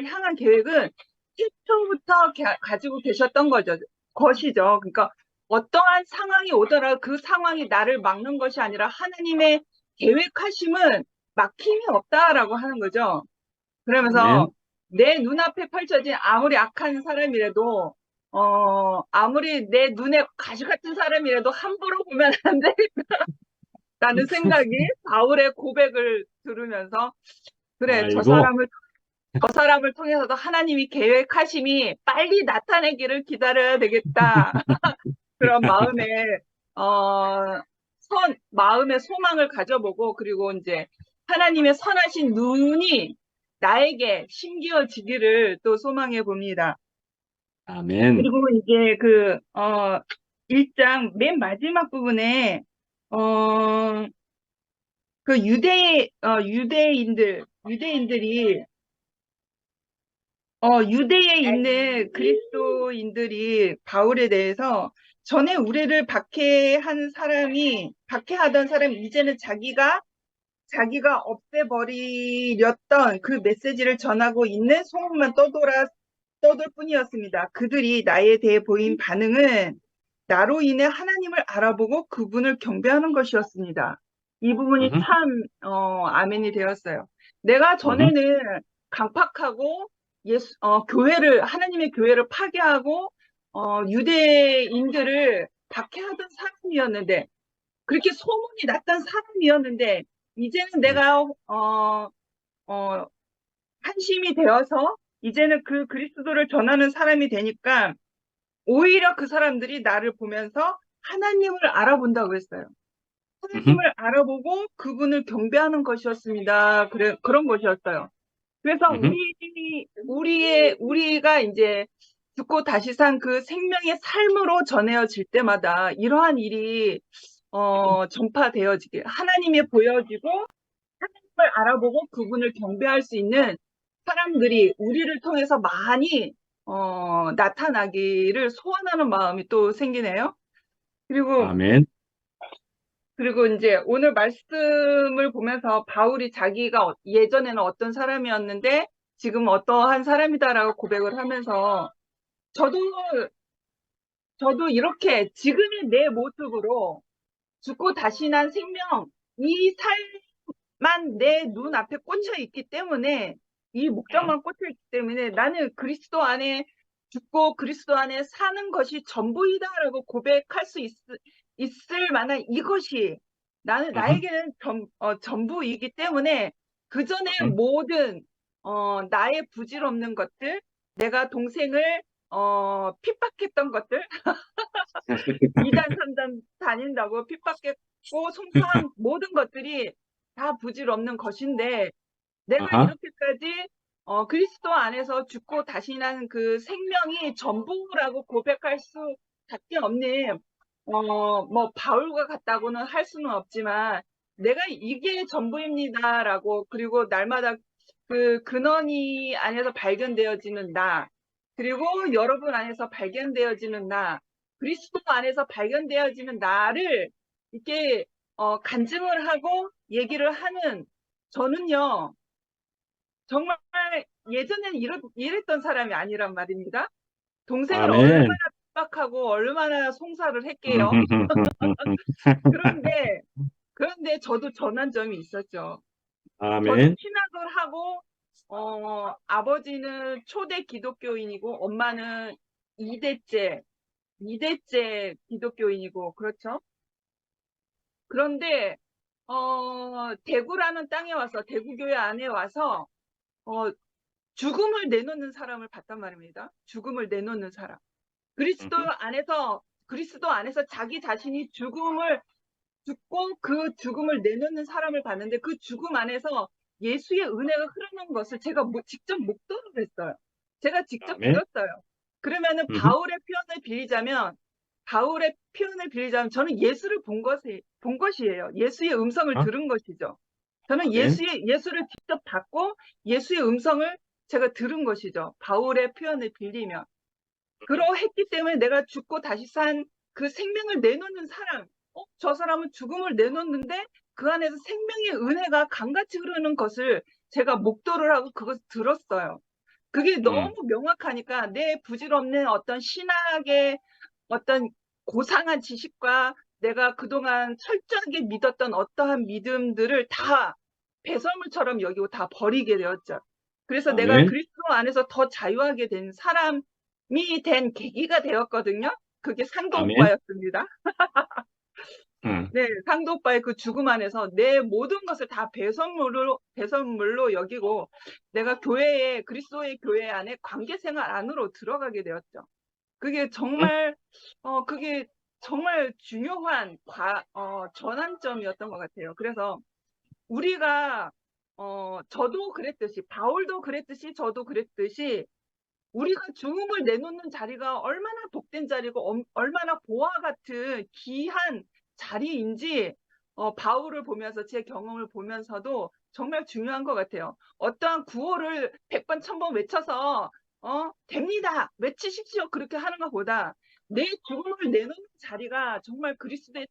향한 계획은 태초부터 가지고 계셨던 것이죠. 그러니까 어떠한 상황이 오더라도 그 상황이 나를 막는 것이 아니라 하나님의 계획하심은 막힘이 없다라고 하는 거죠. 그러면서 아멘. 내 눈앞에 펼쳐진 아무리 악한 사람이라도 아무리 내 눈에 가시 같은 사람이라도 함부로 보면 안 되겠다는 생각이 바울의 고백을 들으면서 그래 아이고. 저 사람을 통해서도 하나님이 계획하심이 빨리 나타내기를 기다려야 되겠다. 그런 어, 마음의 소망을 가져보고, 그리고 이제 하나님의 선하신 눈이 나에게 심기어지기를 또 소망해 봅니다. 아멘. 그리고 이제 1장 맨 마지막 부분에, 어, 유대에 있는 그리스도인들이 바울에 대해서 전에 우리를 박해하던 사람이 이제는 자기가 없애버리렸던 그 메시지를 전하고 있는 소문만 떠돌 뿐이었습니다. 그들이 나에 대해 보인 반응은 나로 인해 하나님을 알아보고 그분을 경배하는 것이었습니다. 이 부분이 음흠, 참, 아멘이 되었어요. 내가 음흠, 전에는 강팍하고 하나님의 교회를 파괴하고, 유대인들을 박해하던 사람이었는데, 그렇게 소문이 났던 사람이었는데, 이제는 내가, 한심이 되어서, 이제는 그 그리스도를 전하는 사람이 되니까, 오히려 그 사람들이 나를 보면서 하나님을 알아본다고 했어요. 음흠, 하나님을 알아보고 그분을 경배하는 것이었습니다. 그런 것이었어요. 그래서 음흠. 우리가 이제 죽고 다시 산 그 생명의 삶으로 전해질 때마다 이러한 일이, 전파되어지게, 하나님이 보여지고, 하나님을 알아보고 그분을 경배할 수 있는 사람들이 우리를 통해서 많이, 나타나기를 소원하는 마음이 또 생기네요. 그리고 아멘. 이제 오늘 말씀을 보면서 바울이 자기가 예전에는 어떤 사람이었는데 지금 어떠한 사람이다라고 고백을 하면서 저도 이렇게 지금의 내 모습으로 죽고 다시 난 생명, 이 삶만 내 눈앞에 꽂혀 있기 때문에, 이 목적만 꽂혀 있기 때문에 나는 그리스도 안에 죽고 그리스도 안에 사는 것이 전부이다라고 고백할 수 있을 만한 이것이 음흠, 나에게는 전부이기 때문에 그 전에 음흠. 모든 나의 부질없는 것들, 내가 동생을 핍박했던 것들, 2단, 3단 다닌다고 핍박했고 송사한 모든 것들이 다 부질없는 것인데 내가 아하. 이렇게까지 그리스도 안에서 죽고 다시 난 그 생명이 전부라고 고백할 수밖에 없는 뭐 바울과 같다고는 할 수는 없지만 내가 이게 전부입니다라고, 그리고 날마다 그 근원이 안에서 발견되어지는 나, 그리고 여러분 안에서 발견되어지는 나, 그리스도 안에서 발견되어지는 나를 이렇게 간증을 하고 얘기를 하는, 저는요 정말 예전에는 이랬던 사람이 아니란 말입니다. 동생을 얼마나 아멘. 핍박하고 얼마나 송사를 했게요. 음흠흠흠흠흠. 그런데 저도 전환점이 있었죠. 저도 아멘. 신학을 하고 아버지는 초대 기독교인이고 엄마는 2대째 기독교인이고, 그렇죠. 그런데 대구라는 땅에 와서, 대구교회 안에 와서 죽음을 내놓는 사람을 봤단 말입니다. 죽음을 내놓는 사람. 그리스도 안에서 자기 자신이 죽고 그 죽음을 내놓는 사람을 봤는데 그 죽음 안에서 예수의 은혜가 흐르는 것을 제가 직접 목도를 했어요. 제가 직접 아멘. 들었어요. 그러면은 음흠. 바울의 표현을 빌리자면 저는 예수를 본 것이에요. 예수의 음성을 아, 들은 것이죠. 저는 아멘. 예수를 직접 봤고 예수의 음성을 제가 들은 것이죠. 바울의 표현을 빌리면. 그러했기 때문에 내가 죽고 다시 산 그 생명을 내놓는 사람, 저 사람은 죽음을 내놓는데 그 안에서 생명의 은혜가 강같이 흐르는 것을 제가 목도를 하고 그것을 들었어요. 그게 너무 명확하니까 내 부질없는 어떤 신학의 어떤 고상한 지식과 내가 그동안 철저하게 믿었던 어떠한 믿음들을 다 배설물처럼 여기고 다 버리게 되었죠. 그래서 내가 아멘. 그리스도 안에서 더 자유하게 된 사람이 된 계기가 되었거든요. 그게 상도 아멘. 오빠였습니다. 음, 네, 상도 오빠의 그 죽음 안에서 내 모든 것을 다 배설물로 여기고 내가 그리스도의 교회 안에 관계 생활 안으로 들어가게 되었죠. 그게 정말 중요한 전환점이었던 것 같아요. 그래서 우리가 저도 그랬듯이 바울도 그랬듯이 저도 그랬듯이 우리가 죽음을 내놓는 자리가 얼마나 복된 자리고 얼마나 보화 같은 귀한 자리인지 바울을 보면서 제 경험을 보면서도 정말 중요한 것 같아요. 어떠한 구호를 100번, 1000번 외쳐서 됩니다. 외치십시오. 그렇게 하는 것보다 내 죽음을 내놓는 자리가 정말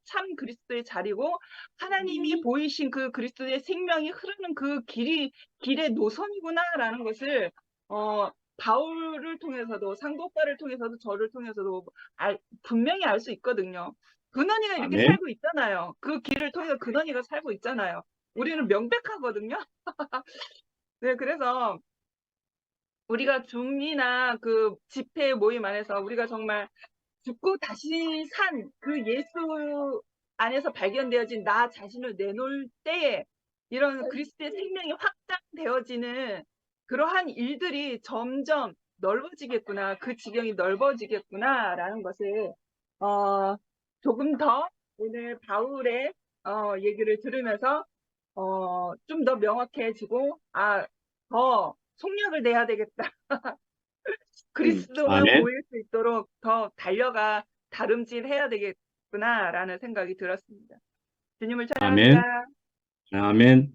참 그리스도의 자리고 하나님이 보이신 그 그리스도의 생명이 흐르는 그 길의 노선이구나라는 것을 바울을 통해서도 상도 오빠를 통해서도 저를 통해서도 분명히 알 수 있거든요. 근원이가 이렇게 아멘. 살고 있잖아요. 그 길을 통해서 근원이가 살고 있잖아요. 우리는 명백하거든요. 네, 그래서 우리가 줌이나 그 집회 모임 안에서 우리가 정말 죽고 다시 산 그 예수 안에서 발견되어진 나 자신을 내놓을 때에 이런 그리스도의 생명이 확장되어지는 그러한 일들이 점점 넓어지겠구나, 그 지경이 넓어지겠구나라는 것을 조금 더 오늘 바울의 얘기를 들으면서 좀 더 명확해지고 더 속력을 내야 되겠다. 그리스도만 아멘. 보일 수 있도록 더 다름질해야 되겠구나라는 생각이 들었습니다. 주님을 아멘. 찬양합니다. 아멘.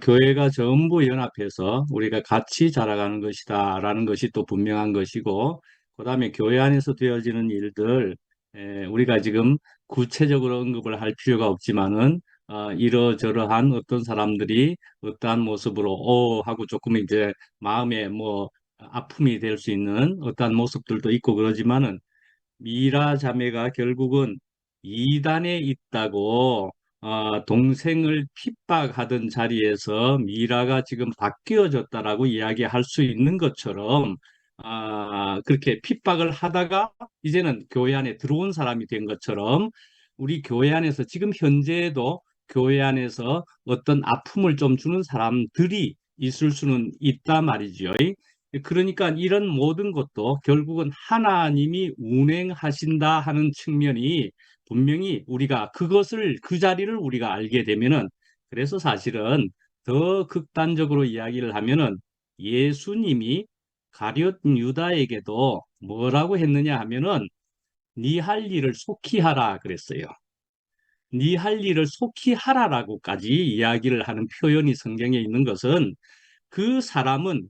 교회가 전부 연합해서 우리가 같이 자라가는 것이다라는 것이 또 분명한 것이고, 그다음에 교회 안에서 되어지는 일들, 우리가 지금 구체적으로 언급을 할 필요가 없지만은, 이러저러한 어떤 사람들이 어떠한 모습으로, 하고 조금 이제 마음에 뭐 아픔이 될 수 있는 어떠한 모습들도 있고 그러지만은, 미라 자매가 결국은 이단에 있다고 동생을 핍박하던 자리에서 미라가 지금 바뀌어졌다라고 이야기할 수 있는 것처럼 그렇게 핍박을 하다가 이제는 교회 안에 들어온 사람이 된 것처럼 우리 교회 안에서 지금 현재에도 교회 안에서 어떤 아픔을 좀 주는 사람들이 있을 수는 있다 말이죠. 그러니까 이런 모든 것도 결국은 하나님이 운행하신다 하는 측면이 분명히 우리가 그 자리를 우리가 알게 되면은, 그래서 사실은 더 극단적으로 이야기를 하면은 예수님이 가룟 유다에게도 뭐라고 했느냐 하면은 네 할 일을 속히 하라 그랬어요. 네 할 일을 속히 하라라고까지 이야기를 하는 표현이 성경에 있는 것은, 그 사람은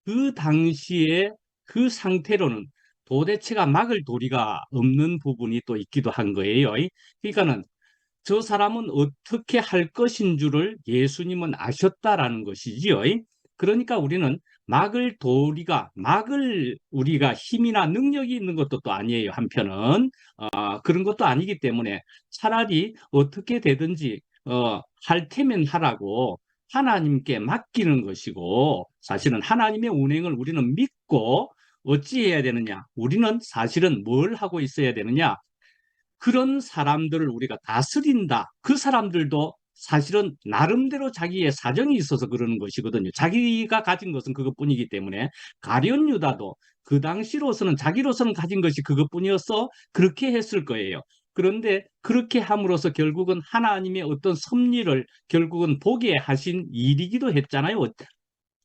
그 당시에 그 상태로는 도대체가 막을 도리가 없는 부분이 또 있기도 한 거예요. 그러니까는 저 사람은 어떻게 할 것인 줄을 예수님은 아셨다라는 것이지요. 그러니까 우리는 막을 우리가 힘이나 능력이 있는 것도 또 아니에요. 한편은 그런 것도 아니기 때문에 차라리 어떻게 되든지 할 테면 하라고 하나님께 맡기는 것이고, 사실은 하나님의 운행을 우리는 믿고 어찌해야 되느냐? 우리는 사실은 뭘 하고 있어야 되느냐? 그런 사람들을 우리가 다스린다. 그 사람들도 사실은 나름대로 자기의 사정이 있어서 그러는 것이거든요. 자기가 가진 것은 그것뿐이기 때문에 가룟 유다도 그 당시로서는 자기로서는 가진 것이 그것뿐이어서 그렇게 했을 거예요. 그런데 그렇게 함으로써 결국은 하나님의 어떤 섭리를 결국은 보게 하신 일이기도 했잖아요.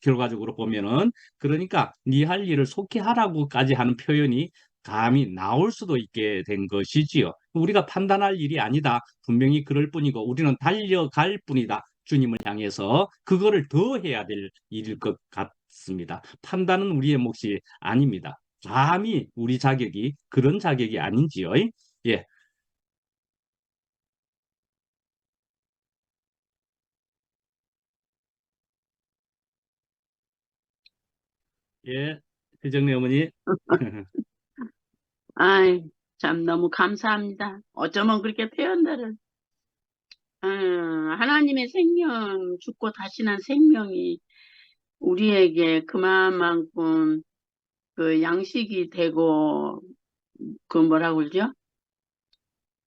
결과적으로 보면은. 그러니까 네 할 일을 속히 하라고까지 하는 표현이 감히 나올 수도 있게 된 것이지요. 우리가 판단할 일이 아니다. 분명히 그럴 뿐이고 우리는 달려갈 뿐이다. 주님을 향해서 그거를 더 해야 될 일일 것 같습니다. 판단은 우리의 몫이 아닙니다. 감히 우리 자격이 그런 자격이 아닌지요. 예, 예, 회정리 어머니. 아이, 참 너무 감사합니다. 어쩌면 그렇게 표현들을, 하나님의 생명, 죽고 다시 난 생명이 우리에게 그만큼 그 양식이 되고, 그 뭐라고 그러죠?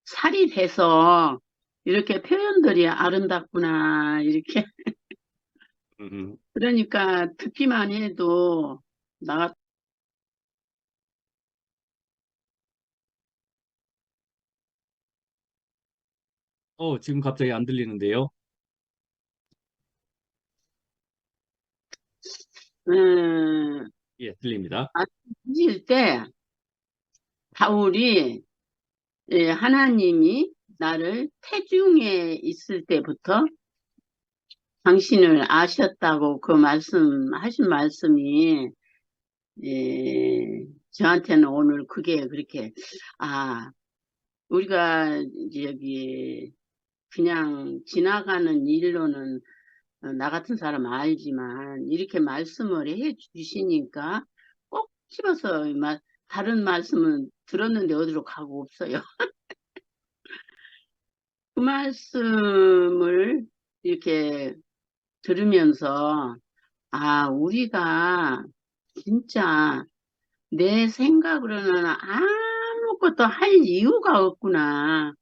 살이 돼서 이렇게 표현들이 아름답구나, 이렇게. 음, 그러니까 듣기만 해도 나 지금 갑자기 안 들리는데요. 음, 예, 들립니다. 아실 때 바울이 하나님이 나를 태중에 있을 때부터 당신을 아셨다고 그 하신 말씀이 저한테는 오늘 그게 그렇게 아 우리가 이제 여기 그냥 지나가는 일로는 나 같은 사람 알지만 이렇게 말씀을 해 주시니까 꼭 집어서 다른 말씀은 들었는데 어디로 가고 없어요. 그 말씀을 이렇게 들으면서 아 우리가 진짜 내 생각으로는 아무것도 할 이유가 없구나.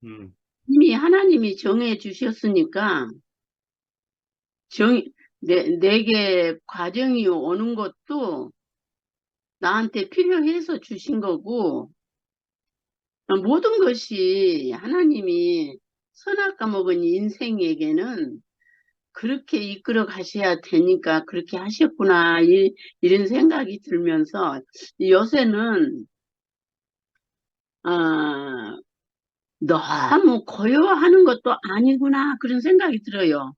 음, 이미 하나님이 정해 주셨으니까 내게 과정이 오는 것도 나한테 필요해서 주신 거고 모든 것이 하나님이 선악 까먹은 인생에게는 그렇게 이끌어 가셔야 되니까 그렇게 하셨구나 이런 생각이 들면서 요새는 아, 너무 고요하는 것도 아니구나 그런 생각이 들어요.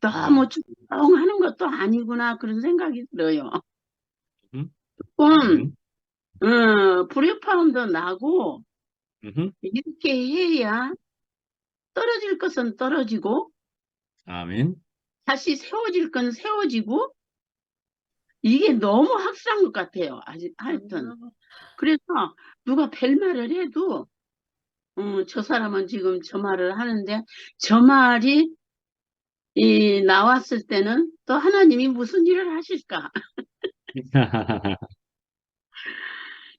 너무 음, 조용하는 것도 아니구나 그런 생각이 들어요. 음, 조금 아멘. 불협화음도 나고 음, 이렇게 해야 떨어질 것은 떨어지고 아멘. 다시 세워질 건 세워지고 이게 너무 확실한 것 같아요. 하여튼 그래서 누가 벨말을 해도 저 사람은 지금 저 말을 하는데 저 말이 나왔을 때는 또 하나님이 무슨 일을 하실까?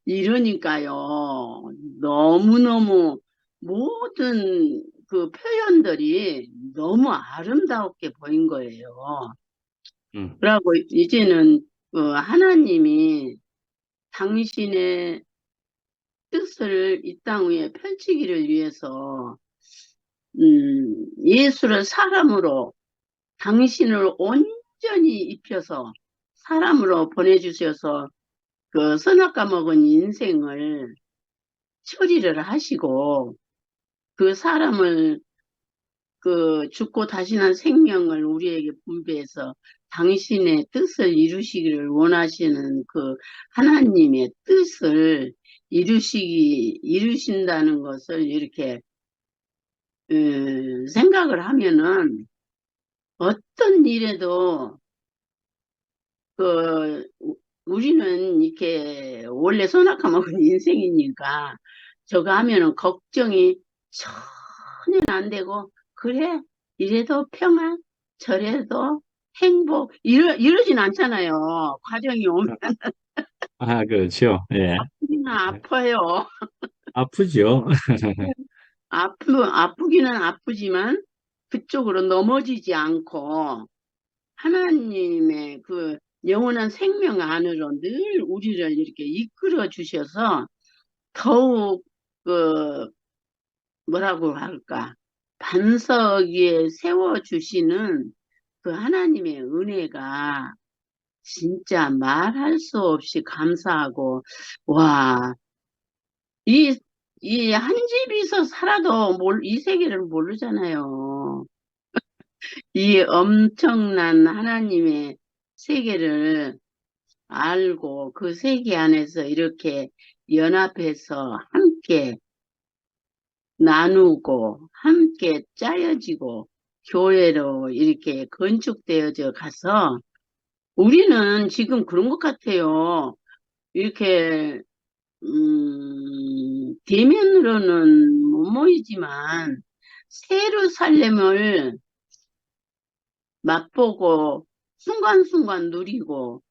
이러니까요. 너무너무 모든 그 표현들이 너무 아름답게 보인 거예요. 음, 그러고 이제는 그 하나님이 당신의 뜻을 이 땅 위에 펼치기를 위해서 예수를 사람으로 당신을 온전히 입혀서 사람으로 보내주셔서 그 선악 까먹은 인생을 처리를 하시고 그 사람을 그 죽고 다시난 생명을 우리에게 분배해서 당신의 뜻을 이루시기를 원하시는 그 하나님의 뜻을 이루신다는 것을 이렇게 생각을 하면은 어떤 일에도 그 우리는 이렇게 원래 손아까 먹은 인생이니까 저거 하면은 걱정이 전혀 안 되고 그래 이래도 평안 저래도 행복 이러진 않잖아요. 과정이 오면 그렇죠. 예. 아프기는 아파요. 아프죠. 아프기는 아프지만 그쪽으로 넘어지지 않고 하나님의 그 영원한 생명 안으로 늘 우리를 이렇게 이끌어 주셔서 더욱 그 뭐라고 할까 반석 위에 세워 주시는 그 하나님의 은혜가 진짜 말할 수 없이 감사하고 와, 이 한 집이서 살아도 이 세계를 모르잖아요. 이 엄청난 하나님의 세계를 알고 그 세계 안에서 이렇게 연합해서 함께 나누고 함께 짜여지고 교회로 이렇게 건축되어져 가서 우리는 지금 그런 것 같아요. 이렇게 대면으로는 못 모이지만 세루살렘을 맛보고 순간순간 누리고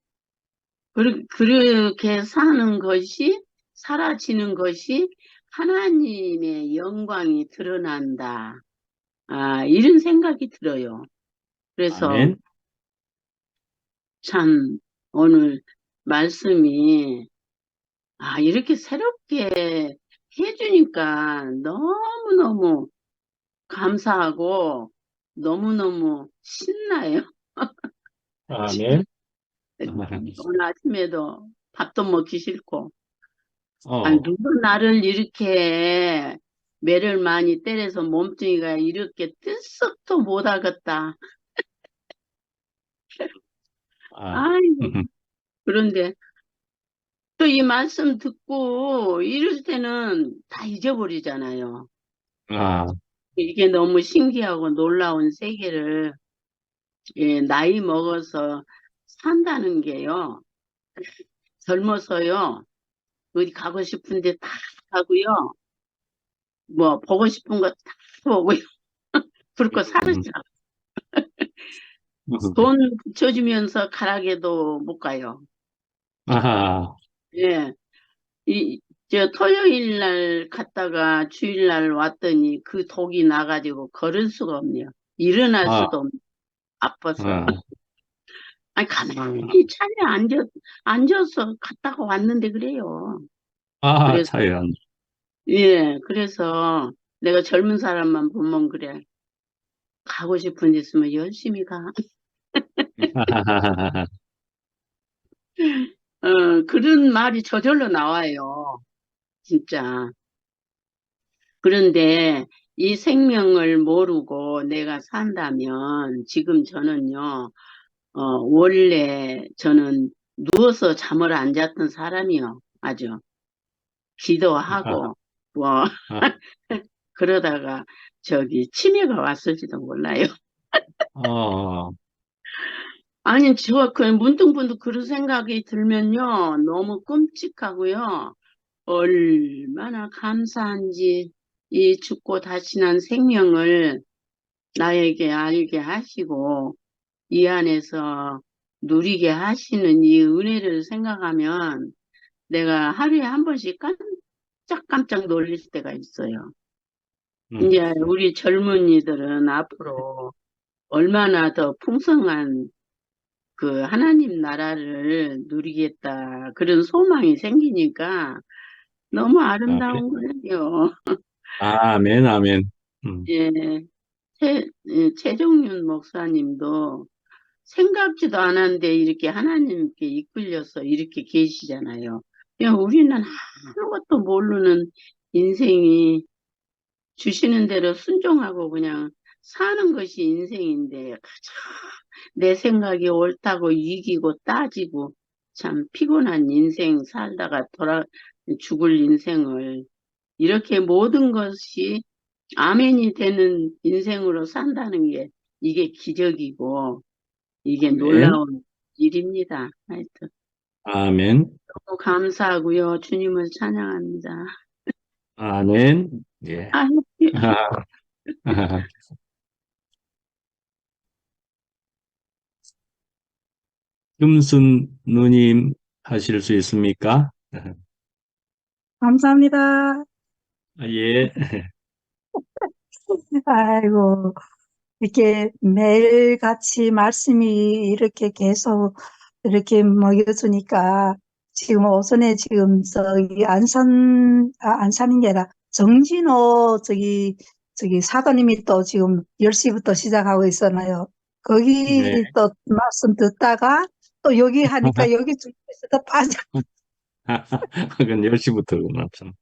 그렇게 사는 것이 사라지는 것이 하나님의 영광이 드러난다. 이런 생각이 들어요. 그래서 아멘. 참 오늘 말씀이 이렇게 새롭게 해주니까 너무너무 감사하고 너무너무 신나요. 아멘. 오늘 아침에도 밥도 먹기 싫고 어, 누가 나를 이렇게 매를 많이 때려서 몸뚱이가 이렇게 뜨썩도 못하겠다. 아, 아이고 그런데 또 이 말씀 듣고 이럴 때는 다 잊어버리잖아요. 아, 이게 너무 신기하고 놀라운 세계를 나이 먹어서 산다는 게요. 젊어서요. 어디 가고 싶은데 다 가고요. 뭐 보고 싶은 거 다 보고요. 그렇고 살았죠. 돈 붙여주면서 가라게도 못 가요. 아하, 예. 저 토요일 날 갔다가 주일 날 왔더니 그 독이 나가지고 걸을 수가 없네요. 일어날 아, 수도 없네요. 아파서. 아, 가만히 차에 앉아서 갔다가 왔는데 그래요. 그래서, 차연. 예, 그래서 내가 젊은 사람만 보면 그래. 가고 싶은 데 있으면 열심히 가. 그런 말이 저절로 나와요. 진짜. 그런데 이 생명을 모르고 내가 산다면 지금 저는요, 원래 저는 누워서 잠을 안 잤던 사람이요. 아주 기도하고 뭐 아, 그러다가 치매가 왔을지도 몰라요. 어, 아니 그 문득문득 그런 생각이 들면요, 너무 끔찍하고요. 얼마나 감사한지 이 죽고 다시 난 생명을 나에게 알게 하시고 이 안에서 누리게 하시는 이 은혜를 생각하면 내가 하루에 한 번씩 깜짝깜짝 놀릴 때가 있어요. 이제 우리 젊은이들은 앞으로 얼마나 더 풍성한 그 하나님 나라를 누리겠다 그런 소망이 생기니까 너무 아멘, 아름다운 거예요. 아멘, 아멘. 예, 최종윤 목사님도 생각지도 않았는데 이렇게 하나님께 이끌려서 이렇게 계시잖아요. 그냥 우리는 아무것도 모르는 인생이 주시는 대로 순종하고 그냥 사는 것이 인생인데 가장 내 생각이 옳다고 이기고 따지고 참 피곤한 인생 살다가 죽을 인생을 이렇게 모든 것이 아멘이 되는 인생으로 산다는 게 이게 기적이고 이게 아멘, 놀라운 일입니다. 하여튼 아멘, 너무 감사하고요. 주님을 찬양합니다. 아멘. 예. 아, 금순 누님 하실 수 있습니까? 감사합니다. 예. 아이고, 이렇게 매일같이 말씀이 이렇게 계속 이렇게 먹여주니까 지금 오전에 지금 저기 안산인 게 아니라 정진호 저기 사도님이 또 지금 10시부터 시작하고 있었나요? 네. 거기 또 말씀 듣다가 또 여기 하니까 여기 중에서 또 빠져. 그건 10시부터구나, 참.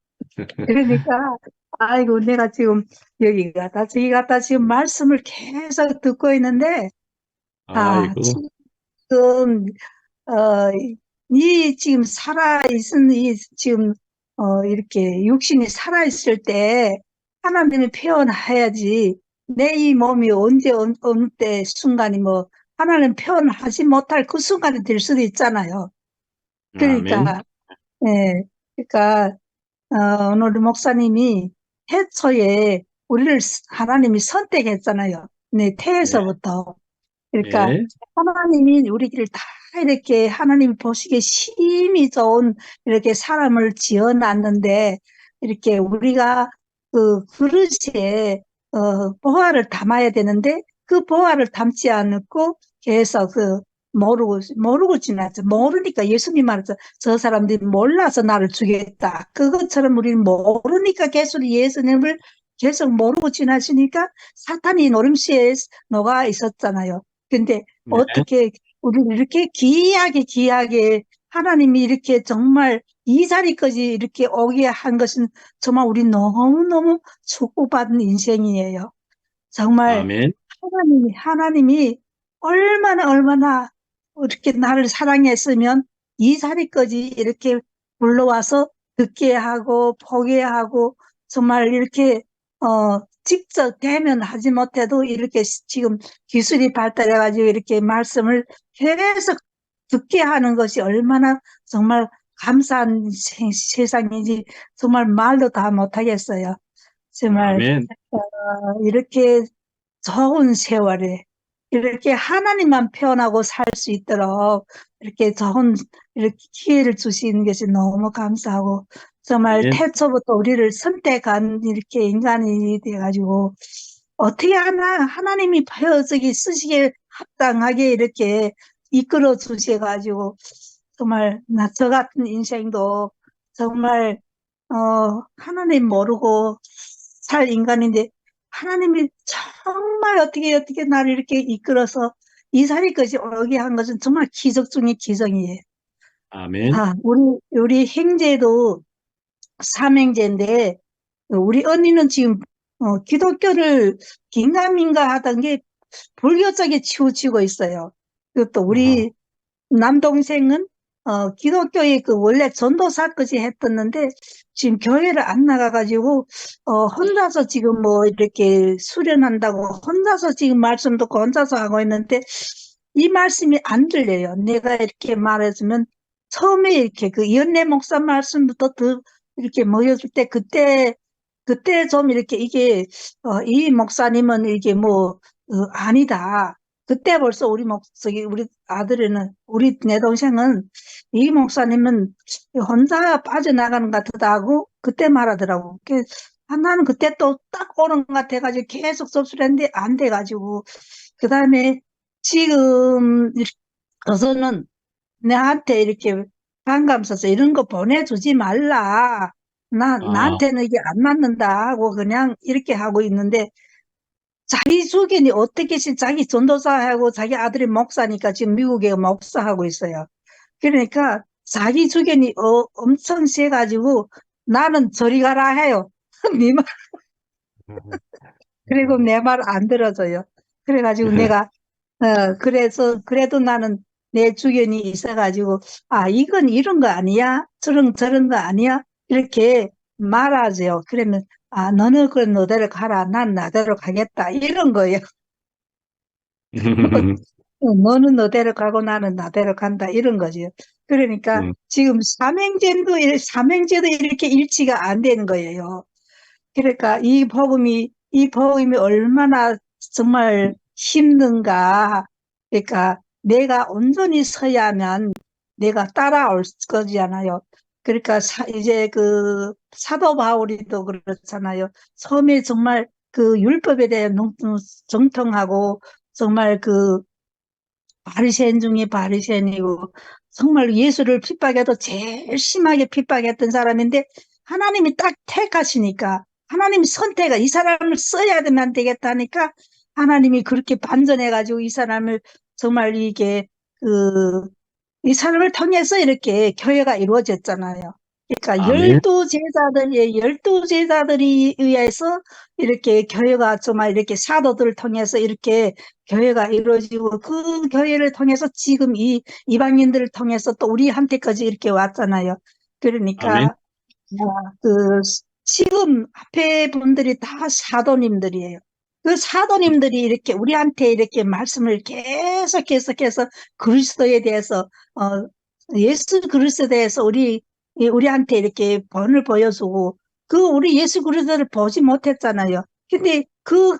그러니까 아이고 내가 지금 여기 갔다 저기 갔다 지금 말씀을 계속 듣고 있는데 아이고, 지금 어, 이 지금 살아있은 이 지금 이렇게 육신이 살아있을 때 하나님이 표현해야지 내 이 몸이 언제 어느 때 순간이 뭐 하나님 표현하지 못할 그 순간이 될 수도 있잖아요. 아멘. 그러니까 예, 그러니까 오늘 목사님이 태초에 우리를 하나님이 선택했잖아요. 네, 네, 태에서부터. 그러니까 네, 하나님이 우리를 다 이렇게 하나님이 보시기에 심히 좋은 이렇게 사람을 지어놨는데 이렇게 우리가 그 그릇에 보화를 담아야 되는데 그 보화를 담지 않고 계속 모르고 지났죠. 모르니까 예수님 말했죠. 저 사람들이 몰라서 나를 죽였다. 그것처럼 우리는 모르니까 계속 예수님을 계속 모르고 지나시니까 사탄이 노림수에 녹아 있었잖아요. 근데 네. 어떻게 우리를 이렇게 귀하게 하나님이 이렇게 정말 이 자리까지 이렇게 오게 한 것은 정말 우리 너무너무 축복받은 인생이에요. 정말 아멘. 하나님이 얼마나 이렇게 나를 사랑했으면 이 자리까지 이렇게 불러와서 듣게 하고 보게 하고 정말 이렇게 직접 대면하지 못해도 이렇게 지금 기술이 발달해가지고 이렇게 말씀을 계속 듣게 하는 것이 얼마나 정말 감사한 세상인지 정말 말도 다 못하겠어요. 정말 아멘. 이렇게 좋은 세월에 이렇게 하나님만 표현하고 살 수 있도록 이렇게 좋은 이렇게 기회를 주시는 것이 너무 감사하고 정말 아멘. 태초부터 우리를 선택한 이렇게 인간이 돼가지고 어떻게 하나님이 저기 쓰시기에 합당하게 이렇게 이끌어 주셔가지고 정말 저 같은 인생도 정말 하나님 모르고 살 인간인데 하나님이 정말 어떻게 나를 이렇게 이끌어서 이 자리까지 오게 한 것은 정말 기적 중의 기적이에요. 아멘. 우리 형제도 삼형제인데 우리 언니는 지금 기독교를 긴가민가 하던 게 불교 쪽에 치우치고 있어요. 그것도 아하. 우리 남동생은 기독교의 그 원래 전도사까지 했었는데 지금 교회를 안 나가가지고 혼자서 지금 뭐 이렇게 수련한다고 혼자서 지금 말씀 듣고 혼자서 하고 있는데 이 말씀이 안 들려요. 내가 이렇게 말해주면 처음에 이렇게 그 연내 목사 말씀부터 이렇게 모여줄 때 그때 좀 이렇게 이게 이 목사님은 이게 뭐 아니다. 그때 벌써 우리 아들에는, 내 동생은 이 목사님은 혼자 빠져나가는 것 같다 하고 그때 말하더라고. 나는 그때 또 딱 오는 것 같아가지고 계속 접수를 했는데 안 돼가지고. 그 다음에 지금, 어서는 나한테 이렇게 반감 써서 이런 거 보내주지 말라. 아, 나한테는 이게 안 맞는다 하고 그냥 이렇게 하고 있는데 자기 주견이 어떻게 자기 전도사하고 자기 아들이 목사니까 지금 미국에 목사하고 있어요. 그러니까 자기 주견이 엄청 세가지고 나는 저리 가라 해요. 네 말, 그리고 내 말 안 들어줘요. 그래가지고 내가 그래도 나는 내 주견이 있어가지고 이건 이런 거 아니야? 저런 거 아니야? 이렇게 말하죠. 그러면 너는 그 너대로 가라. 난 나대로 가겠다. 이런 거예요. 너는 너대로 가고 나는 나대로 간다 이런 거죠. 그러니까 음, 지금 삼형제도 이렇게 일치가 안 되는 거예요. 그러니까 이 복음이 얼마나 정말 힘든가. 그러니까 내가 온전히 서야만 내가 따라올 거잖아요. 그러니까 이제 그 사도 바울이도 그렇잖아요. 처음에 정말 그 율법에 대해 정통하고 정말 그 바리새인 중에 바리새인이고 정말 예수를 핍박해도 제일 심하게 핍박했던 사람인데 하나님이 딱 택하시니까 하나님이 선택을 이 사람을 써야 되면 되겠다니까 하나님이 그렇게 반전해가지고 이 사람을 정말 이게 그 이 사람을 통해서 이렇게 교회가 이루어졌잖아요. 그러니까 아멘. 열두 제자들이 의해서 이렇게 교회가 정말 이렇게 사도들을 통해서 이렇게 교회가 이루어지고 그 교회를 통해서 지금 이 이방인들을 통해서 또 우리한테까지 이렇게 왔잖아요. 아멘. 그러니까 그 지금 앞에 분들이 다 사도님들이에요. 그 사도님들이 이렇게 우리한테 이렇게 말씀을 계속해서 그리스도에 대해서 어 예수 그리스도에 대해서 우리한테 이렇게 본을 보여주고 그 우리 예수 그리스도를 보지 못했잖아요. 근데 그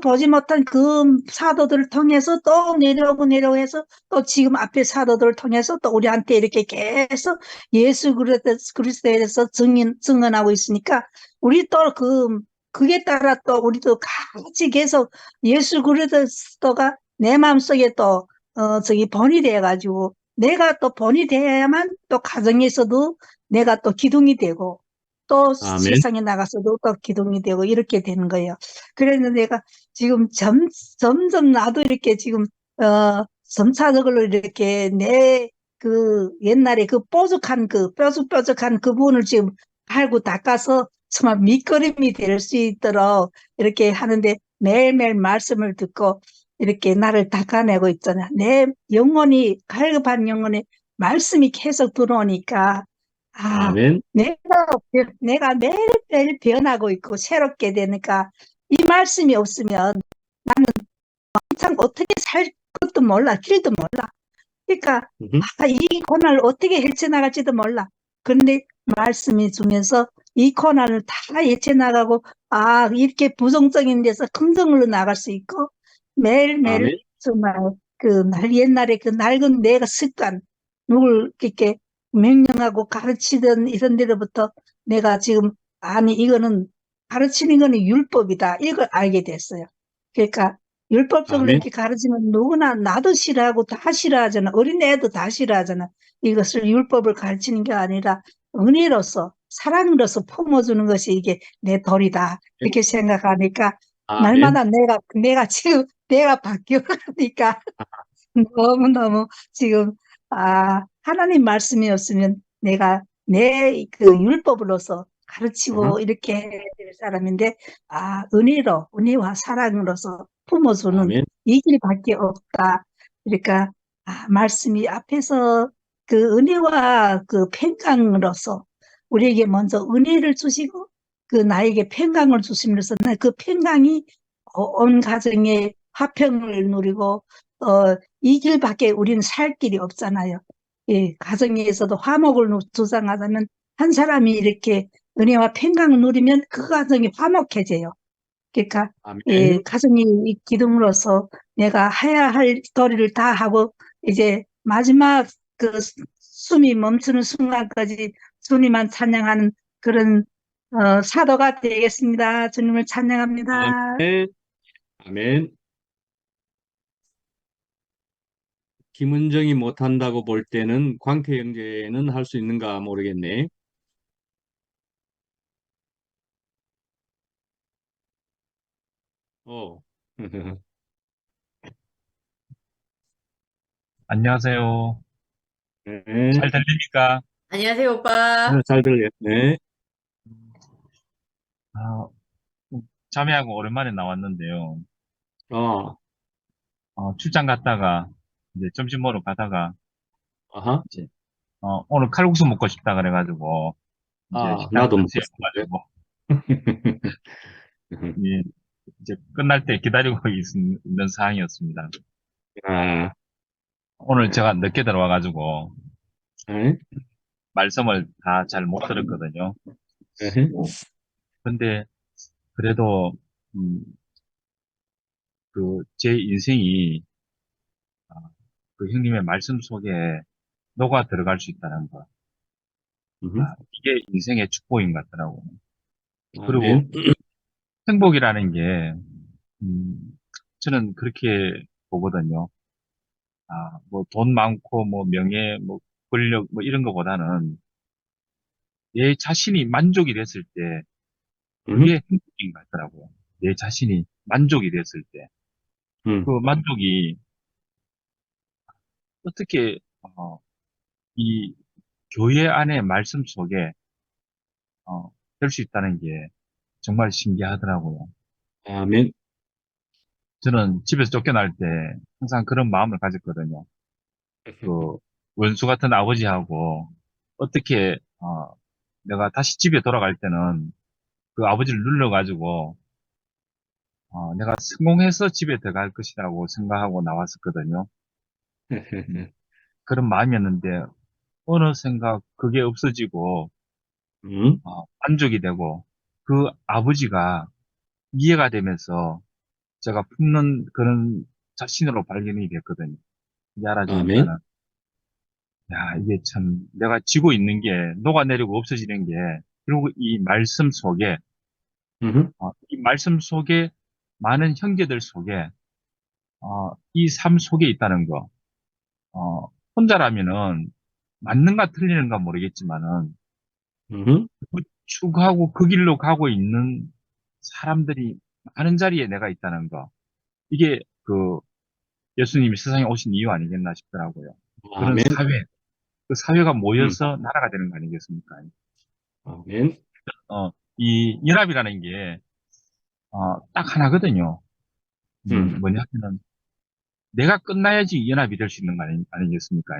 보지 못한 그 사도들을 통해서 또 내려오고 해서 또 지금 앞에 사도들을 통해서 또 우리한테 이렇게 계속 예수 그리스도에 대해서 증언하고 있으니까 우리 또 그게 따라 또 우리도 같이 계속 예수 그리스도가 내 마음속에 또 본이 돼가지고 내가 또 본이 돼야만 또 가정에서도 내가 또 기둥이 되고 또 아멘. 세상에 나가서도 또 기둥이 되고 이렇게 되는 거예요. 그래서 내가 지금 점점 나도 이렇게 지금 점차적으로 이렇게 내 그 옛날에 그 뾰족한 그 부분을 지금 갈고 닦아서 정말 밑거름이 될 수 있도록 이렇게 하는데 매일매일 말씀을 듣고 이렇게 나를 닦아내고 있잖아. 내 영혼이, 갈급한 영혼에 말씀이 계속 들어오니까, 아, 아멘. 내가 매일매일 변하고 있고 새롭게 되니까 이 말씀이 없으면 참 어떻게 살 것도 몰라, 길도 몰라. 그러니까 음, 이 고난을 어떻게 헤쳐나갈지도 몰라. 그런데 말씀이 주면서 이 고난을 다 헤쳐나가고 이렇게 부정적인 데서 긍정으로 나갈 수 있고 매일매일 아멘. 정말 옛날에 그 낡은 내가 습관 누굴 이렇게 명령하고 가르치던 이런 데로부터 내가 지금 아니 이거는 가르치는 거는 율법이다. 이걸 알게 됐어요. 그러니까 율법적으로 아멘. 이렇게 가르치면 누구나 나도 싫어하고 다 싫어하잖아. 어린애도 다 싫어하잖아. 이것을 율법을 가르치는 게 아니라 은혜로서 사랑으로서 품어주는 것이 이게 내 도리다. 이렇게 생각하니까 아멘. 날마다 내가 지금 내가 바뀌어가니까 너무너무 지금 하나님 말씀이 없으면 내가 내 그 율법으로서 어, 가르치고 이렇게 해야 될 사람인데 은혜와 사랑으로서 품어주는 아멘. 이 길밖에 없다. 그러니까 말씀이 앞에서 그 은혜와 그 평강으로서 우리에게 먼저 은혜를 주시고 그 나에게 평강을 주심으로써 그 평강이 온 가정의 화평을 누리고 이 길밖에 우리는 살 길이 없잖아요. 예, 가정에서도 화목을 주장하자면 한 사람이 이렇게 은혜와 평강을 누리면 그 가정이 화목해져요. 그러니까 아멘. 가정이 이 기둥으로서 내가 해야 할 도리를 다 하고 이제 마지막 그 숨이 멈추는 순간까지 주님만 찬양하는 그런 사도가 되겠습니다. 주님을 찬양합니다. 아멘. 아멘. 김은정이 못한다고 볼 때는 광태 형제는 할 수 있는가 모르겠네. 어. 안녕하세요. 네. 잘 들립니까? 안녕하세요, 오빠. 잘 들렸네. 아, 자매하고 오랜만에 나왔는데요. 어, 출장 갔다가 이제 점심 먹으러 가다가 아하. 이제 오늘 칼국수 먹고 싶다 그래가지고 이제 식당 나도 먹고 근처에 싶은데. 가가지고 예, 이제 끝날 때 기다리고 있는 상황이었습니다. 아, 오늘 제가 늦게 들어와가지고 에? 말씀을 다 잘 못 들었거든요. 에헤. 근데 그래도 제 인생이 그 형님의 말씀 속에 녹아 들어갈 수 있다는 거. 음흠. 이게 인생의 축복인 것 같더라고요. 그리고 아멘. 행복이라는 게, 음, 저는 그렇게 보거든요. 뭐 돈 많고, 뭐 명예, 뭐 권력, 뭐 이런 거보다는 내 자신이 만족이 됐을 때, 음, 그게 행복인 것 같더라고요. 내 자신이 만족이 됐을 때. 그 음. 만족이 어떻게, 이 교회 안의 말씀 속에, 될 수 있다는 게 정말 신기하더라고요. 아멘. 저는 집에서 쫓겨날 때 항상 그런 마음을 가졌거든요. 그 원수 같은 아버지하고 어떻게, 내가 다시 집에 돌아갈 때는 그 아버지를 눌러가지고, 내가 성공해서 집에 들어갈 것이라고 생각하고 나왔었거든요. 음, 그런 마음이었는데, 어느 생각 그게 없어지고, 음, 만족이 되고, 그 아버지가 이해가 되면서 제가 품는 그런 자신으로 발견이 됐거든요. 이제 아멘. 알아주니까는, 야, 이게 참, 내가 지고 있는 게, 녹아내리고 없어지는 게, 결국 이 말씀 속에, 음, 이 말씀 속에, 많은 형제들 속에, 이 삶 속에 있다는 거, 혼자라면은, 맞는가 틀리는가 모르겠지만은, 음, 추구하고 그 길로 가고 있는 사람들이 많은 자리에 내가 있다는 거. 이게 그 예수님이 세상에 오신 이유 아니겠나 싶더라고요. 그런 아멘. 사회, 그 사회가 음, 모여서 나라가 되는 거 아니겠습니까? 아멘. 이 연합이라는 게, 딱 하나거든요. 음, 뭐냐면은, 내가 끝나야지 연합이 될 수 있는 거 아니겠습니까?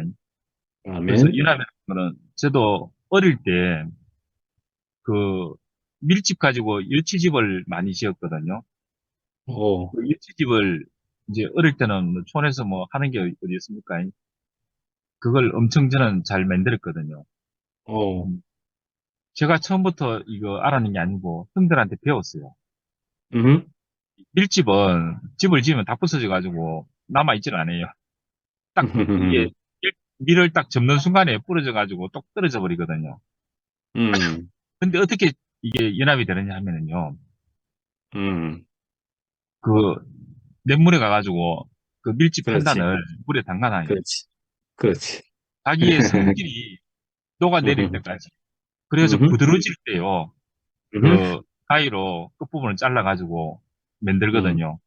그래서 아멘. 연합이라는 거는, 저도 어릴 때, 그, 밀집 가지고 여치집을 많이 지었거든요. 오, 그 유치집을 이제 어릴 때는 뭐 촌에서 뭐 하는 게 어디 있습니까? 그걸 엄청 저는 잘 만들었거든요. 오, 음, 제가 처음부터 이거 알아낸 게 아니고 형들한테 배웠어요. 음, 밀집은 집을 지으면 다 부서져 가지고 남아있질 않아요. 딱 이게 밀을 딱 접는 순간에 부러져 가지고 똑 떨어져 버리거든요. 음, 근데 어떻게 이게 연합이 되느냐 하면은요. 음. 그 냇물에 가가지고 그 밀집 그렇지, 판단을 물에 담가놔요. 그렇지, 그렇지. 자기의 성질이 녹아내릴 때까지. 그래서 음, 부드러워질 때요, 음, 그 가위로 끝부분을 잘라가지고 음, 만들거든요.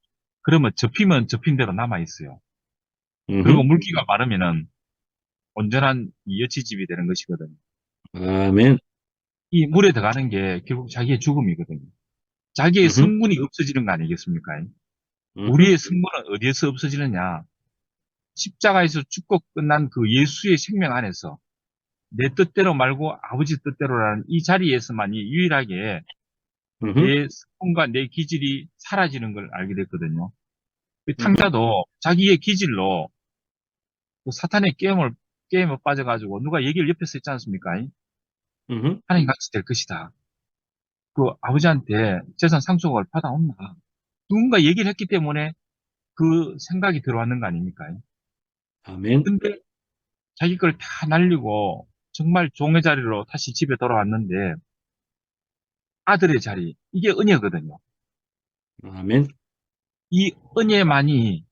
그러면 접히면 접힌 대로 남아있어요. 그리고 음. 물기가 마르면은 온전한 이 여치집이 되는 것이거든요. 아멘. 이 물에 들어가는 게 결국 자기의 죽음이거든요. 자기의 음, 성분이 없어지는 거 아니겠습니까? 음, 우리의 성분은 어디에서 없어지느냐? 십자가에서 죽고 끝난 그 예수의 생명 안에서 내 뜻대로 말고 아버지 뜻대로라는 이 자리에서만이 유일하게 음, 내 성분과 내 기질이 사라지는 걸 알게 됐거든요. 그 음, 탕자도 자기의 기질로 그 사탄의 게임을 빠져가지고 누가 얘기를 옆에서 했지 않습니까? 음, 하나님 같이 될 것이다. 그 아버지한테 재산 상속을 받아온나. 누군가 얘기를 했기 때문에 그 생각이 들어왔는 거 아닙니까? 아멘. 근데 자기 걸 다 날리고 정말 종의 자리로 다시 집에 돌아왔는데 아들의 자리, 이게 은혜거든요. 아멘. 이 은혜만이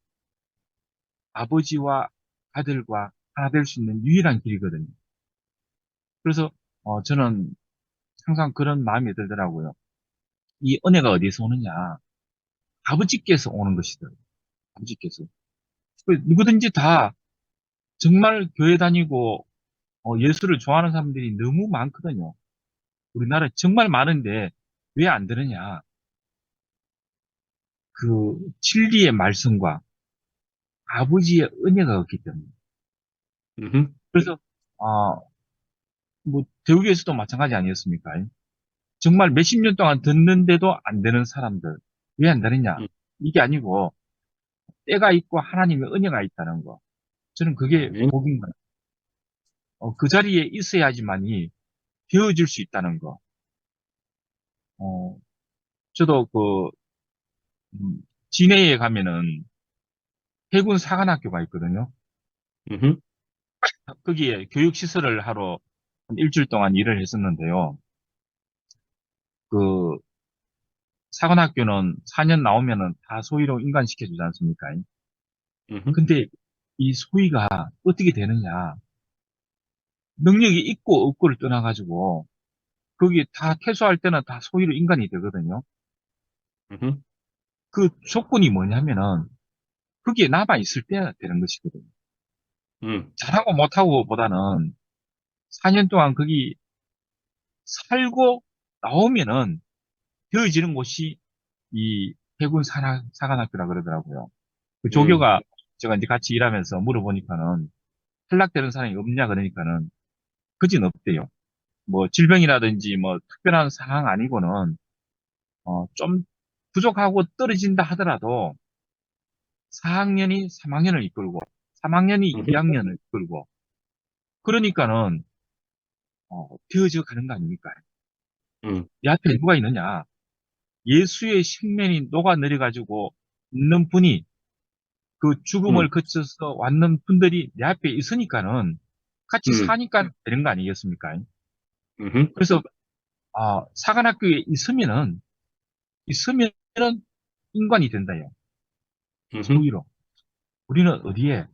아버지와 아들과 하나 될 수 있는 유일한 길이거든요. 그래서 저는 항상 그런 마음이 들더라고요. 이 은혜가 어디서 오느냐? 아버지께서 오는 것이더라고요. 아버지께서. 누구든지 다 정말 교회 다니고 예수를 좋아하는 사람들이 너무 많거든요. 우리나라에 정말 많은데 왜 안 되느냐? 그 진리의 말씀과 아버지의 은혜가 없기 때문에. 음, 그래서 뭐 대우교에서도 마찬가지 아니었습니까? 정말 몇십 년 동안 듣는데도 안 되는 사람들. 왜 안 되느냐? 음, 이게 아니고 때가 있고 하나님의 은혜가 있다는 거. 저는 그게 아멘. 복인 거예요. 그 자리에 있어야지만이 되어질 수 있다는 거. 어, 저도 진해에 가면은 해군 사관학교가 있거든요. 음, 거기에 교육시설을 하러 한 일주일 동안 일을 했었는데요. 그 사관학교는 4년 나오면은 다 소위로 인간시켜주지 않습니까? 음, 근데 이 소위가 어떻게 되느냐? 능력이 있고 없고를 떠나가지고 거기 다 퇴소할 때는 다 소위로 인간이 되거든요. 음, 그 조건이 뭐냐면은 거기에 남아 있을 때야 되는 것이거든요. 음, 잘하고 못하고 보다는 4년 동안 거기 살고 나오면은 되어지는 곳이 이 해군 사관학교라 그러더라고요. 그 음, 조교가 제가 이제 같이 일하면서 물어보니까는 탈락되는 사람이 없냐 그러니까는 그진 없대요. 뭐 질병이라든지 뭐 특별한 상황 아니고는 좀 부족하고 떨어진다 하더라도 4학년이 3학년을 이끌고 3학년이 음, 2학년을 이끌고 그러니까는 되어져 가는 거 아닙니까? 음, 이 앞에 누가 있느냐? 예수의 생명이 녹아내려가지고 있는 분이 그 음, 죽음을 거쳐서 왔는 분들이 내 앞에 있으니까는 같이 음, 사니까 되는 거 아니겠습니까? 음, 그래서 사관학교에 있으면은 인간이 된다요. 음, 소위로. 우리는 어디에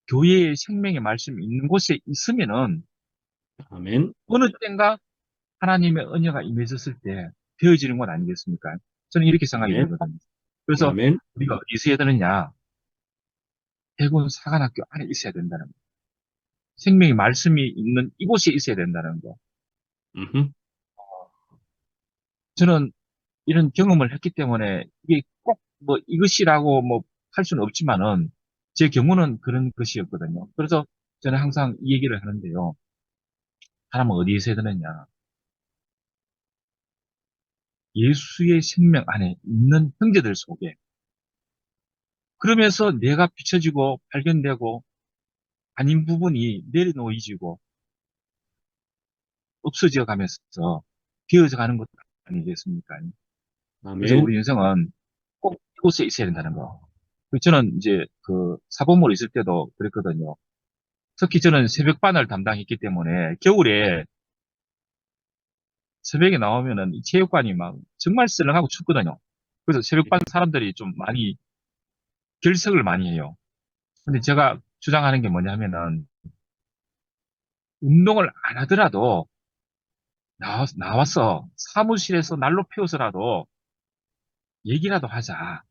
교회의 생명의 말씀이 있는 곳에 있으면은 아멘, 어느 때인가 하나님의 은혜가 임해졌을 때 되어지는 건 아니겠습니까? 저는 이렇게 생각이 아멘, 들거든요. 그래서 아멘, 우리가 어디 있어야 되느냐? 대구는 사관학교 안에 있어야 된다는 거. 생명의 말씀이 있는 이곳에 있어야 된다는 거. 음, 저는 이런 경험을 했기 때문에 이게 꼭 뭐 이것이라고 뭐 할 수는 없지만은 제 경우는 그런 것이었거든요. 그래서 저는 항상 이 얘기를 하는데요. 사람은 어디에 있어야 되느냐? 예수의 생명 안에 있는 형제들 속에 그러면서 내가 비춰지고 발견되고 아닌 부분이 내려놓이지고 없어져 가면서 되어져 가는 것 아니겠습니까? 그래서 아멘, 우리 인생은 꼭 이곳에 있어야 된다는 거. 저는 이제 그 사범으로 있을 때도 그랬거든요. 특히 저는 새벽반을 담당했기 때문에 겨울에 새벽에 나오면은 이 체육관이 막 정말 썰렁하고 춥거든요. 그래서 새벽반 사람들이 좀 많이 결석을 많이 해요. 근데 제가 주장하는 게 뭐냐면은 운동을 안 하더라도 나와서 사무실에서 난로 피워서라도 얘기라도 하자.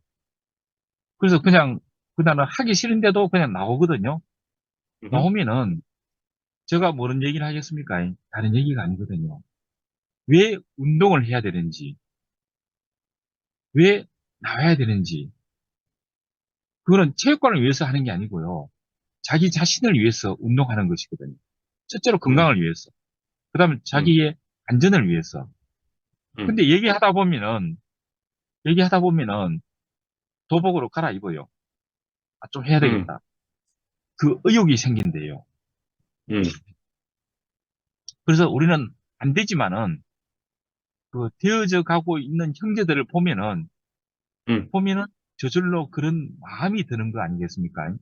그래서 그냥 그날은 하기 싫은데도 그냥 나오거든요. 음, 나오면은 제가 뭐런 얘기를 하겠습니까? 다른 얘기가 아니거든요. 왜 운동을 해야 되는지, 왜 나와야 되는지, 그거는 체육관을 위해서 하는 게 아니고요. 자기 자신을 위해서 운동하는 것이거든요. 첫째로 음, 건강을 위해서, 그 다음에 음, 자기의 안전을 위해서. 음, 근데 얘기하다 보면은 도복으로 갈아입어요. 아, 좀 해야 음, 되겠다. 그 의욕이 생긴대요. 음, 그래서 우리는 안 되지만은 그 되어져 가고 있는 형제들을 음, 보면은 저절로 그런 마음이 드는 거 아니겠습니까?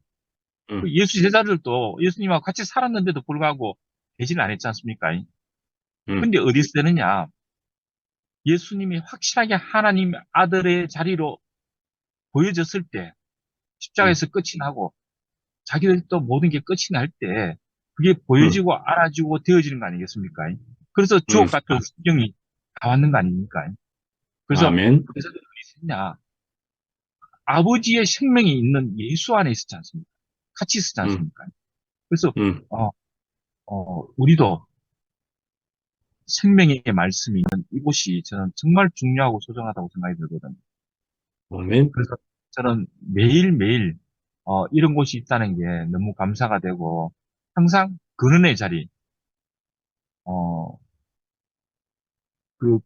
그 음, 예수 제자들도 예수님하고 같이 살았는데도 불구하고 배신을 안 했지 않습니까? 음, 근데 어디서 되느냐? 예수님이 확실하게 하나님 아들의 자리로 보여졌을 때, 음, 십자가에서 끝이 나고, 자기들도 모든 게 끝이 날 때, 그게 음, 보여지고 알아지고 되어지는 거 아니겠습니까? 그래서 음, 주옥 같은 성경이 나왔는 거 아닙니까? 그래서 아멘, 그래서 어디 있었냐? 아버지의 생명이 있는 예수 안에 있었지 않습니까? 같이 있었지 음, 않습니까? 그래서 음, 어, 우리도 생명의 말씀이 있는 이곳이 저는 정말 중요하고 소중하다고 생각이 들거든요. 아멘, 그래서 저는 매일매일 이런 곳이 있다는 게 너무 감사가 되고 항상 근원의 자리, 어, 그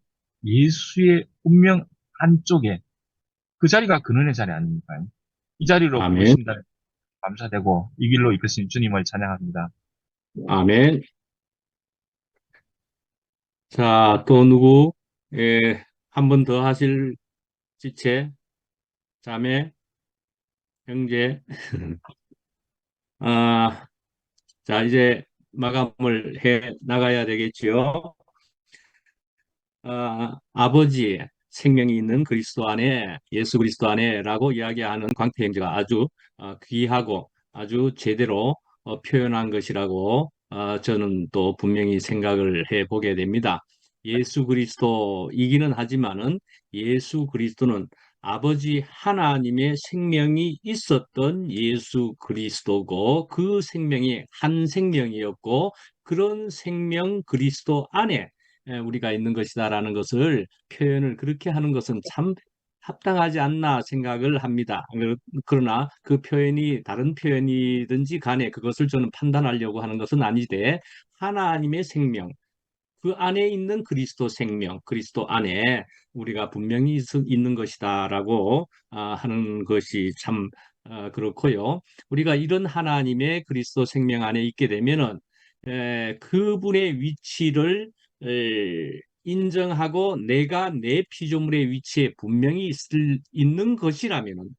예수의 운명 안쪽에 그 자리가 근원의 자리 아닙니까? 이 자리로 아멘, 부르신다는 감사되고 이 길로 이끄신 주님을 찬양합니다. 아멘. 자, 또 누구, 한 번 더 하실 지체, 자매, 형제. 아, 자, 이제 마감을 해 나가야 되겠지요. 아버지, 생명이 있는 그리스도 안에, 예수 그리스도 안에라고 이야기하는 광태 형제가 아주 귀하고 아주 제대로 표현한 것이라고 저는 또 분명히 생각을 해보게 됩니다. 예수 그리스도이기는 하지만은 예수 그리스도는 아버지 하나님의 생명이 있었던 예수 그리스도고 그 생명이 한 생명이었고 그런 생명 그리스도 안에 우리가 있는 것이다라는 것을 표현을 그렇게 하는 것은 참 합당하지 않나 생각을 합니다. 그러나 그 표현이 다른 표현이든지 간에 그것을 저는 판단하려고 하는 것은 아니되 하나님의 생명, 그 안에 있는 그리스도 생명, 그리스도 안에 우리가 분명히 있는 것이다라고 하는 것이 참 그렇고요. 우리가 이런 하나님의 그리스도 생명 안에 있게 되면은 그분의 위치를 인정하고 내가 내 피조물의 위치에 분명히 있는 것이라면은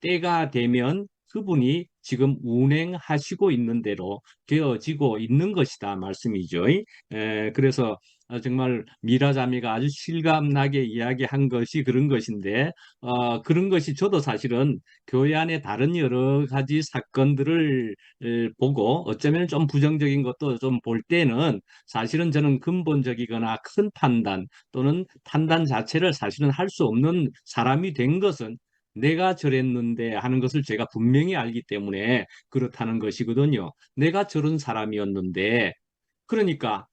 때가 되면 그분이 지금 운행하시고 있는 대로 되어지고 있는 것이다 말씀이죠. 그래서 정말 미라 자매가 아주 실감나게 이야기한 것이 그런 것인데 그런 것이 저도 사실은 교회 안에 다른 여러 가지 사건들을 보고 어쩌면 좀 부정적인 것도 좀 볼 때는 사실은 저는 근본적이거나 큰 판단 또는 판단 자체를 사실은 할 수 없는 사람이 된 것은 내가 저랬는데 하는 것을 제가 분명히 알기 때문에 그렇다는 것이거든요. 내가 저런 사람이었는데 그러니까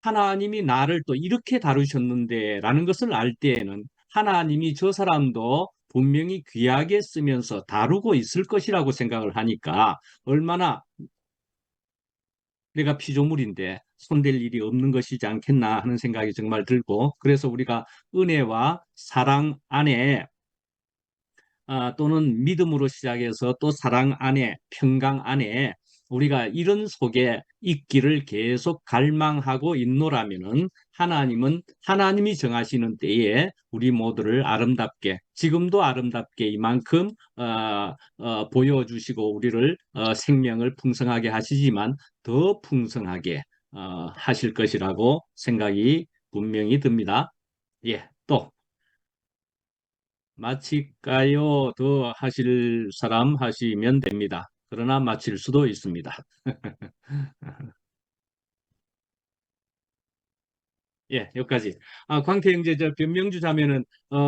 하나님이 나를 또 이렇게 다루셨는데 라는 것을 알 때에는 하나님이 저 사람도 분명히 귀하게 쓰면서 다루고 있을 것이라고 생각을 하니까 얼마나 내가 피조물인데 손댈 일이 없는 것이지 않겠나 하는 생각이 정말 들고 그래서 우리가 은혜와 사랑 안에 또는 믿음으로 시작해서 또 사랑 안에, 평강 안에 우리가 이런 속에 있기를 계속 갈망하고 있노라면은 하나님은 하나님이 정하시는 때에 우리 모두를 아름답게, 지금도 아름답게 이만큼 보여주시고 우리를 생명을 풍성하게 하시지만 더 풍성하게 하실 것이라고 생각이 분명히 듭니다. 예, 또 마칠까요? 더 하실 사람 하시면 됩니다. 그러나 마칠 수도 있습니다. 예, 여기까지. 광태 형제, 저 변명주 자매는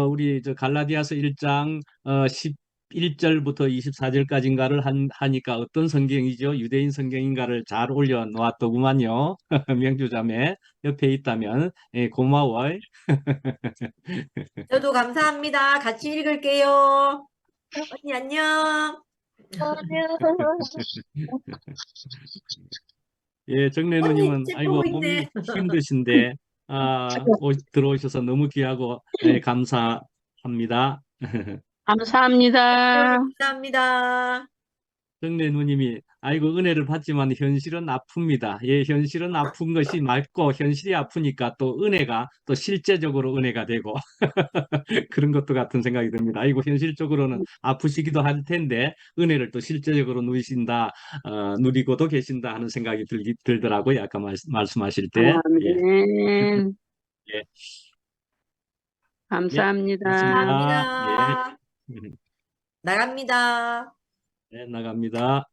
우리 저 갈라디아서 1장 11절부터 24절까지인가를 하니까 어떤 성경이죠? 유대인 성경인가를 잘 올려놓았더구만요. 명주 자매 옆에 있다면 예, 고마워요. 저도 감사합니다. 같이 읽을게요. 언니 안녕. 예, 정래 언니 누님은 책 아이고 보고 몸이 있네. 힘드신데 들어오셔서 너무 귀하고 감사합니다. 감사합니다. 감사합니다. 정래 누님이 아이고 은혜를 받지만 현실은 아픕니다. 예, 현실은 아픈 것이 맞고 현실이 아프니까 또 은혜가 또 실제적으로 은혜가 되고 그런 것도 같은 생각이 듭니다. 아이고 현실적으로는 아프시기도 할 텐데 은혜를 또 실제적으로 누리고도 계신다 하는 생각이 들더라고요. 아까 말씀하실 때. 예, 아멘. 예, 예, 감사합니다. 맞습니다. 예, 감사합니다. 나갑니다. 네, 나갑니다.